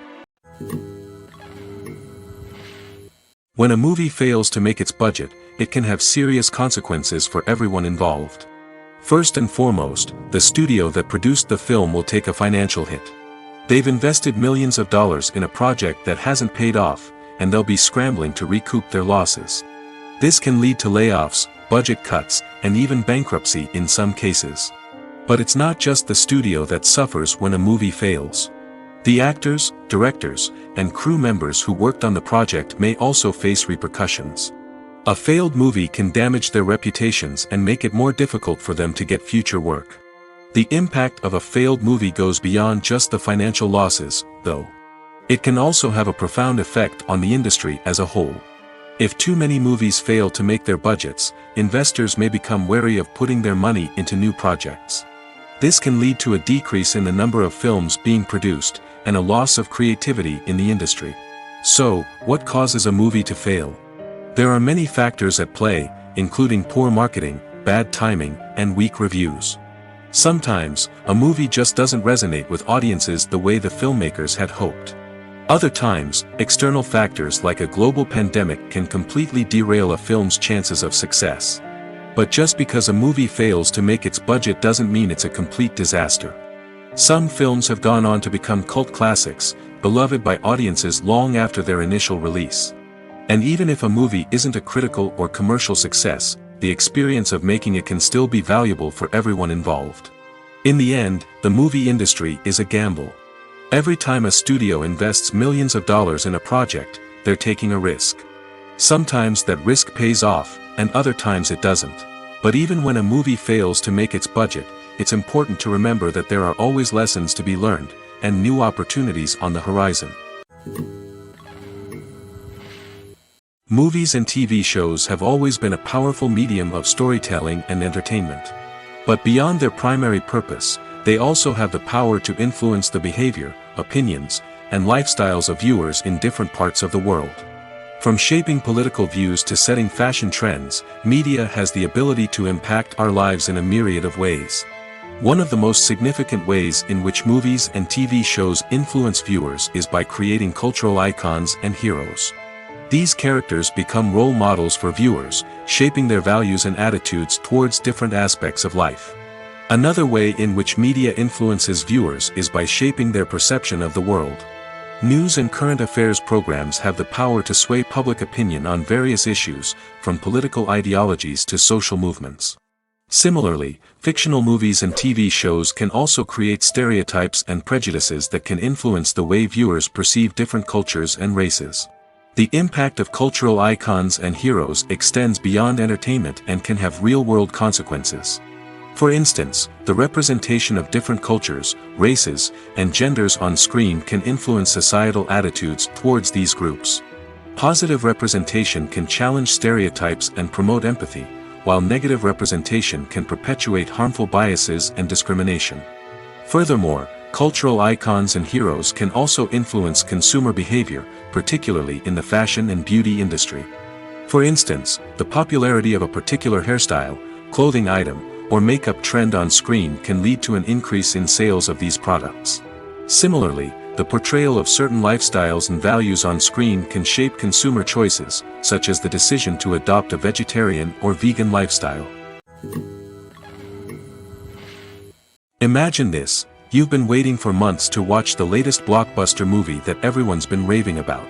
Speaker 1: When a movie fails to make its budget, it can have serious consequences for everyone involved. First and foremost, the studio that produced the film will take a financial hit. They've invested millions of dollars in a project that hasn't paid off, and they'll be scrambling to recoup their losses. This can lead to layoffs, budget cuts, and even bankruptcy in some cases. But it's not just the studio that suffers when a movie fails. The actors, directors, and crew members who worked on the project may also face repercussions. A failed movie can damage their reputations and make it more difficult for them to get future work. The impact of a failed movie goes beyond just the financial losses, though. It can also have a profound effect on the industry as a whole. If too many movies fail to make their budgets, investors may become wary of putting their money into new projects. This can lead to a decrease in the number of films being produced, and a loss of creativity in the industry. So, what causes a movie to fail? There are many factors at play, including poor marketing, bad timing, and weak reviews. Sometimes, a movie just doesn't resonate with audiences the way the filmmakers had hoped. Other times, external factors like a global pandemic can completely derail a film's chances of success. But just because a movie fails to make its budget doesn't mean it's a complete disaster. Some films have gone on to become cult classics, beloved by audiences long after their initial release. And even if a movie isn't a critical or commercial success, the experience of making it can still be valuable for everyone involved. In the end, the movie industry is a gamble. Every time a studio invests millions of dollars in a project, they're taking a risk. Sometimes that risk pays off, and other times it doesn't. But even when a movie fails to make its budget, it's important to remember that there are always lessons to be learned, and new opportunities on the horizon. Movies and TV shows have always been a powerful medium of storytelling and entertainment. But beyond their primary purpose, they also have the power to influence the behavior, opinions, and lifestyles of viewers in different parts of the world. From shaping political views to setting fashion trends, media has the ability to impact our lives in a myriad of ways. One of the most significant ways in which movies and TV shows influence viewers is by creating cultural icons and heroes. These characters become role models for viewers, shaping their values and attitudes towards different aspects of life. Another way in which media influences viewers is by shaping their perception of the world. News and current affairs programs have the power to sway public opinion on various issues, from political ideologies to social movements. Similarly, fictional movies and TV shows can also create stereotypes and prejudices that can influence the way viewers perceive different cultures and races. The impact of cultural icons and heroes extends beyond entertainment and can have real-world consequences. For instance, the representation of different cultures, races, and genders on screen can influence societal attitudes towards these groups. Positive representation can challenge stereotypes and promote empathy, while negative representation can perpetuate harmful biases and discrimination. Furthermore, cultural icons and heroes can also influence consumer behavior, particularly in the fashion and beauty industry. For instance, the popularity of a particular hairstyle, clothing item, or makeup trend on screen can lead to an increase in sales of these products. Similarly, the portrayal of certain lifestyles and values on screen can shape consumer choices, such as the decision to adopt a vegetarian or vegan lifestyle. Imagine this: you've been waiting for months to watch the latest blockbuster movie that everyone's been raving about.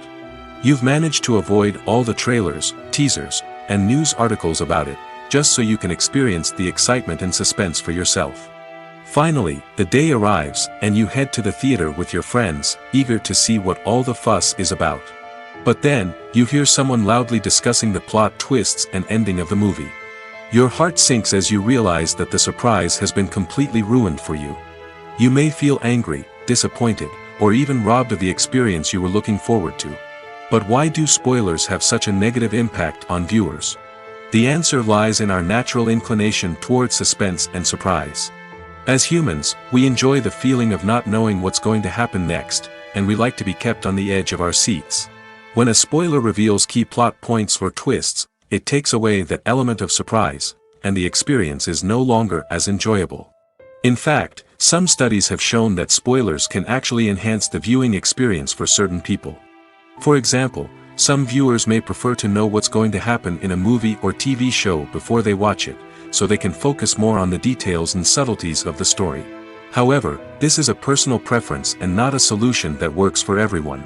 Speaker 1: You've managed to avoid all the trailers, teasers, and news articles about it, just so you can experience the excitement and suspense for yourself. Finally, the day arrives, and you head to the theater with your friends, eager to see what all the fuss is about. But then, you hear someone loudly discussing the plot twists and ending of the movie. Your heart sinks as you realize that the surprise has been completely ruined for you. You may feel angry, disappointed, or even robbed of the experience you were looking forward to. But why do spoilers have such a negative impact on viewers? The answer lies in our natural inclination towards suspense and surprise. As humans, we enjoy the feeling of not knowing what's going to happen next, and we like to be kept on the edge of our seats. When a spoiler reveals key plot points or twists, it takes away that element of surprise, and the experience is no longer as enjoyable. In fact, some studies have shown that spoilers can actually enhance the viewing experience for certain people. For example, some viewers may prefer to know what's going to happen in a movie or TV show before they watch it, so they can focus more on the details and subtleties of the story. However, this is a personal preference and not a solution that works for everyone.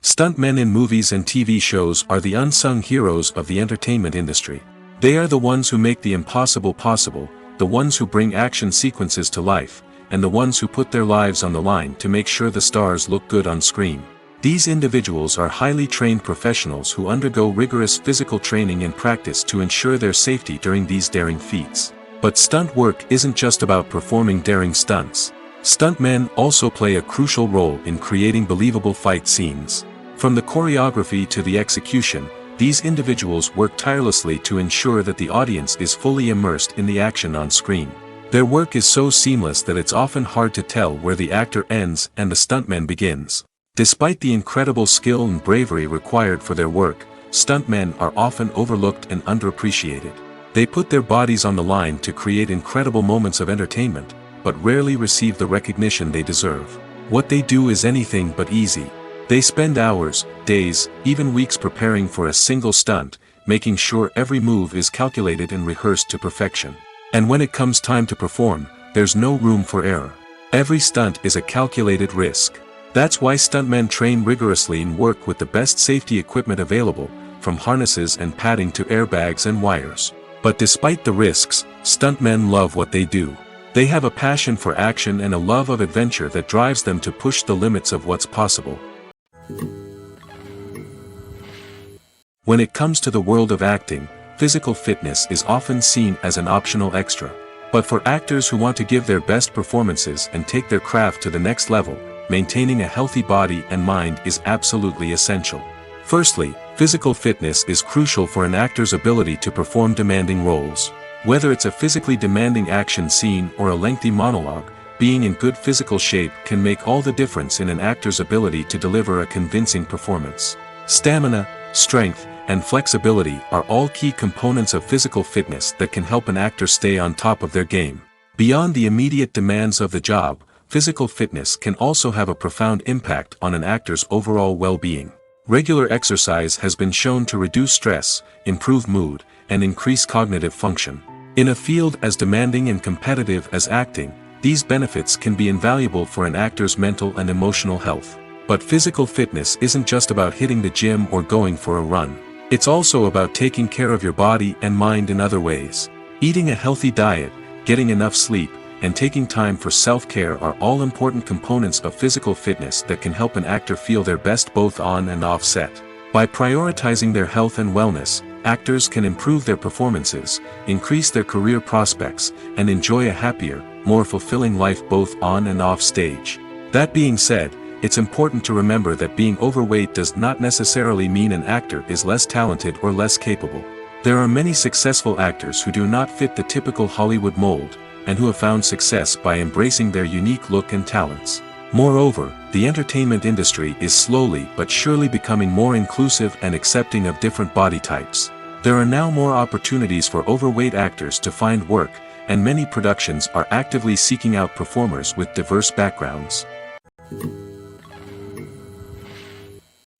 Speaker 1: Stuntmen in movies and TV shows are the unsung heroes of the entertainment industry. They are the ones who make the impossible possible, the ones who bring action sequences to life, and the ones who put their lives on the line to make sure the stars look good on screen. These individuals are highly trained professionals who undergo rigorous physical training and practice to ensure their safety during these daring feats. But stunt work isn't just about performing daring stunts. Stuntmen also play a crucial role in creating believable fight scenes. From the choreography to the execution, these individuals work tirelessly to ensure that the audience is fully immersed in the action on screen. Their work is so seamless that it's often hard to tell where the actor ends and the stuntman begins. Despite the incredible skill and bravery required for their work, stuntmen are often overlooked and underappreciated. They put their bodies on the line to create incredible moments of entertainment, but rarely receive the recognition they deserve. What they do is anything but easy. They spend hours, days, even weeks preparing for a single stunt, making sure every move is calculated and rehearsed to perfection. And when it comes time to perform, there's no room for error. Every stunt is a calculated risk. That's why stuntmen train rigorously and work with the best safety equipment available, from harnesses and padding to airbags and wires. But despite the risks, stuntmen love what they do. They have a passion for action and a love of adventure that drives them to push the limits of what's possible. When it comes to the world of acting, physical fitness is often seen as an optional extra. But for actors who want to give their best performances and take their craft to the next level, maintaining a healthy body and mind is absolutely essential. Firstly, physical fitness is crucial for an actor's ability to perform demanding roles. Whether it's a physically demanding action scene or a lengthy monologue, being in good physical shape can make all the difference in an actor's ability to deliver a convincing performance. Stamina, strength, and flexibility are all key components of physical fitness that can help an actor stay on top of their game. Beyond the immediate demands of the job, physical fitness can also have a profound impact on an actor's overall well-being. Regular exercise has been shown to reduce stress, improve mood, and increase cognitive function. In a field as demanding and competitive as acting, these benefits can be invaluable for an actor's mental and emotional health. But physical fitness isn't just about hitting the gym or going for a run. It's also about taking care of your body and mind in other ways. Eating a healthy diet, getting enough sleep, and taking time for self-care are all important components of physical fitness that can help an actor feel their best both on and off set. By prioritizing their health and wellness, actors can improve their performances, increase their career prospects, and enjoy a happier, more fulfilling life both on and off stage. That being said, it's important to remember that being overweight does not necessarily mean an actor is less talented or less capable. There are many successful actors who do not fit the typical Hollywood mold, and who have found success by embracing their unique look and talents. Moreover, the entertainment industry is slowly but surely becoming more inclusive and accepting of different body types. There are now more opportunities for overweight actors to find work, and many productions are actively seeking out performers with diverse backgrounds.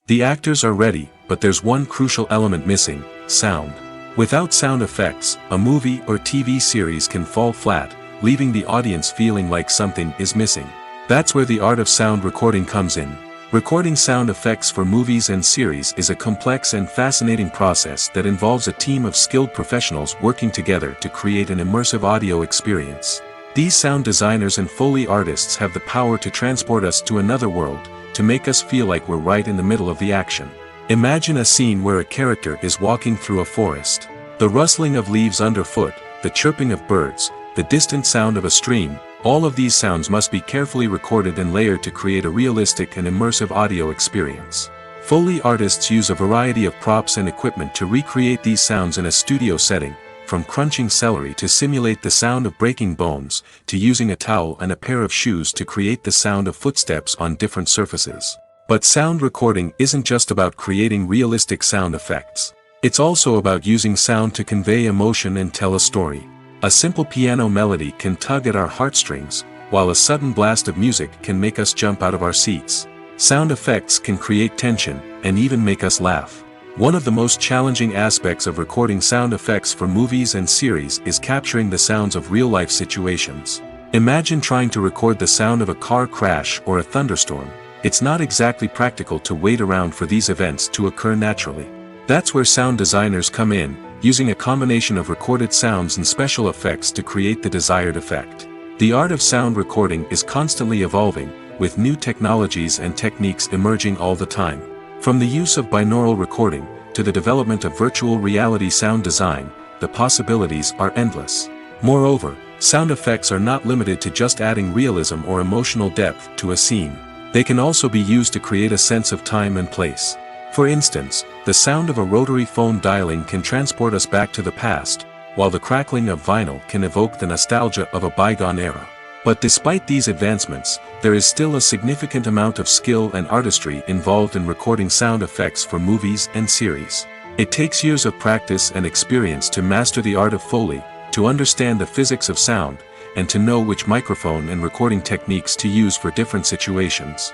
Speaker 1: The actors are ready, but there's one crucial element missing: sound. Without sound effects, a movie or TV series can fall flat, leaving the audience feeling like something is missing. That's where the art of sound recording comes in. Recording sound effects for movies and series is a complex and fascinating process that involves a team of skilled professionals working together to create an immersive audio experience. These sound designers and Foley artists have the power to transport us to another world, to make us feel like we're right in the middle of the action. Imagine a scene where a character is walking through a forest. The rustling of leaves underfoot, the chirping of birds, the distant sound of a stream, all of these sounds must be carefully recorded and layered to create a realistic and immersive audio experience. Foley artists use a variety of props and equipment to recreate these sounds in a studio setting, from crunching celery to simulate the sound of breaking bones, to using a towel and a pair of shoes to create the sound of footsteps on different surfaces. But sound recording isn't just about creating realistic sound effects. It's also about using sound to convey emotion and tell a story. A simple piano melody can tug at our heartstrings, while a sudden blast of music can make us jump out of our seats. Sound effects can create tension, and even make us laugh. One of the most challenging aspects of recording sound effects for movies and series is capturing the sounds of real-life situations. Imagine trying to record the sound of a car crash or a thunderstorm. It's not exactly practical to wait around for these events to occur naturally. That's where sound designers come in, using a combination of recorded sounds and special effects to create the desired effect. The art of sound recording is constantly evolving, with new technologies and techniques emerging all the time. From the use of binaural recording, to the development of virtual reality sound design, the possibilities are endless. Moreover, sound effects are not limited to just adding realism or emotional depth to a scene. They can also be used to create a sense of time and place. For instance, the sound of a rotary phone dialing can transport us back to the past, while the crackling of vinyl can evoke the nostalgia of a bygone era. But despite these advancements, there is still a significant amount of skill and artistry involved in recording sound effects for movies and series. It takes years of practice and experience to master the art of Foley, to understand the physics of sound, and to know which microphone and recording techniques to use for different situations.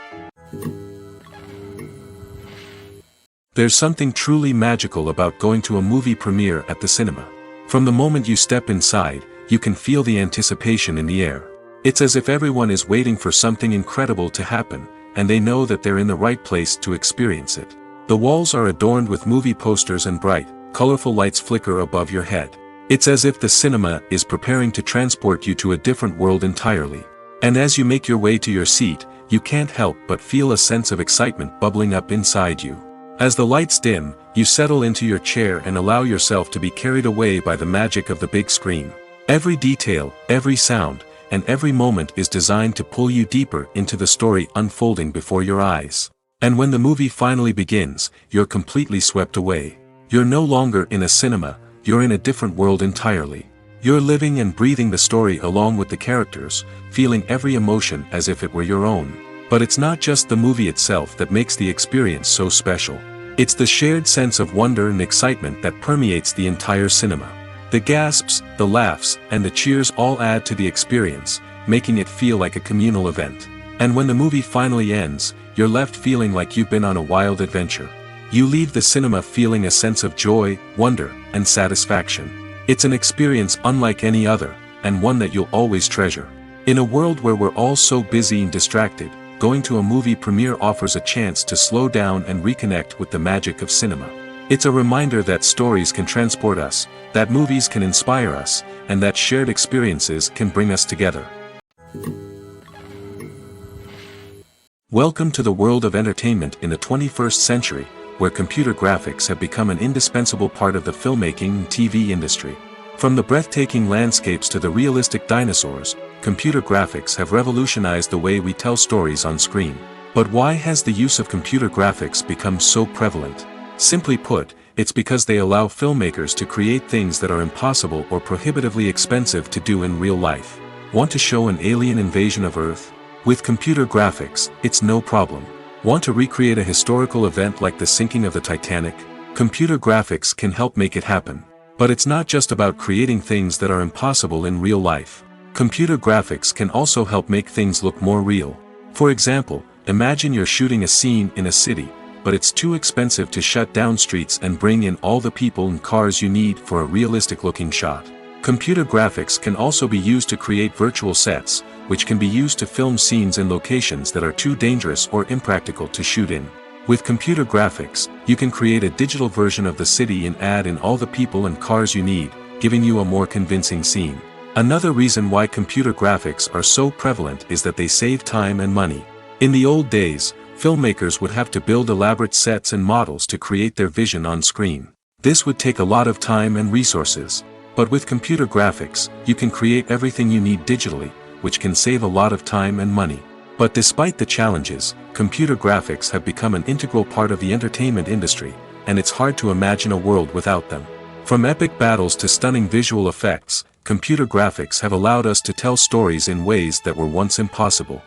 Speaker 1: There's something truly magical about going to a movie premiere at the cinema. From the moment you step inside, you can feel the anticipation in the air. It's as if everyone is waiting for something incredible to happen, and they know that they're in the right place to experience it. The walls are adorned with movie posters and bright, colorful lights flicker above your head. It's as if the cinema is preparing to transport you to a different world entirely. And as you make your way to your seat, you can't help but feel a sense of excitement bubbling up inside you. As the lights dim, you settle into your chair and allow yourself to be carried away by the magic of the big screen. Every detail, every sound, and every moment is designed to pull you deeper into the story unfolding before your eyes. And when the movie finally begins, you're completely swept away. You're no longer in a cinema, you're in a different world entirely. You're living and breathing the story along with the characters, feeling every emotion as if it were your own. But it's not just the movie itself that makes the experience so special. It's the shared sense of wonder and excitement that permeates the entire cinema. The gasps, the laughs, and the cheers all add to the experience, making it feel like a communal event. And when the movie finally ends, you're left feeling like you've been on a wild adventure. You leave the cinema feeling a sense of joy, wonder, and satisfaction. It's an experience unlike any other, and one that you'll always treasure. In a world where we're all so busy and distracted, going to a movie premiere offers a chance to slow down and reconnect with the magic of cinema. It's a reminder that stories can transport us, that movies can inspire us, and that shared experiences can bring us together. Welcome to the world of entertainment in the 21st century, where computer graphics have become an indispensable part of the filmmaking and TV industry. From the breathtaking landscapes to the realistic dinosaurs, computer graphics have revolutionized the way we tell stories on screen. But why has the use of computer graphics become so prevalent? Simply put, it's because they allow filmmakers to create things that are impossible or prohibitively expensive to do in real life. Want to show an alien invasion of Earth? With computer graphics, it's no problem. Want to recreate a historical event like the sinking of the Titanic? Computer graphics can help make it happen. But it's not just about creating things that are impossible in real life. Computer graphics can also help make things look more real. For example, imagine you're shooting a scene in a city, but it's too expensive to shut down streets and bring in all the people and cars you need for a realistic-looking shot. Computer graphics can also be used to create virtual sets, which can be used to film scenes in locations that are too dangerous or impractical to shoot in. With computer graphics, you can create a digital version of the city and add in all the people and cars you need, giving you a more convincing scene. Another reason why computer graphics are so prevalent is that they save time and money. In the old days, filmmakers would have to build elaborate sets and models to create their vision on screen. This would take a lot of time and resources. But with computer graphics, you can create everything you need digitally, which can save a lot of time and money. But despite the challenges, computer graphics have become an integral part of the entertainment industry, and it's hard to imagine a world without them. From epic battles to stunning visual effects, computer graphics have allowed us to tell stories in ways that were once impossible.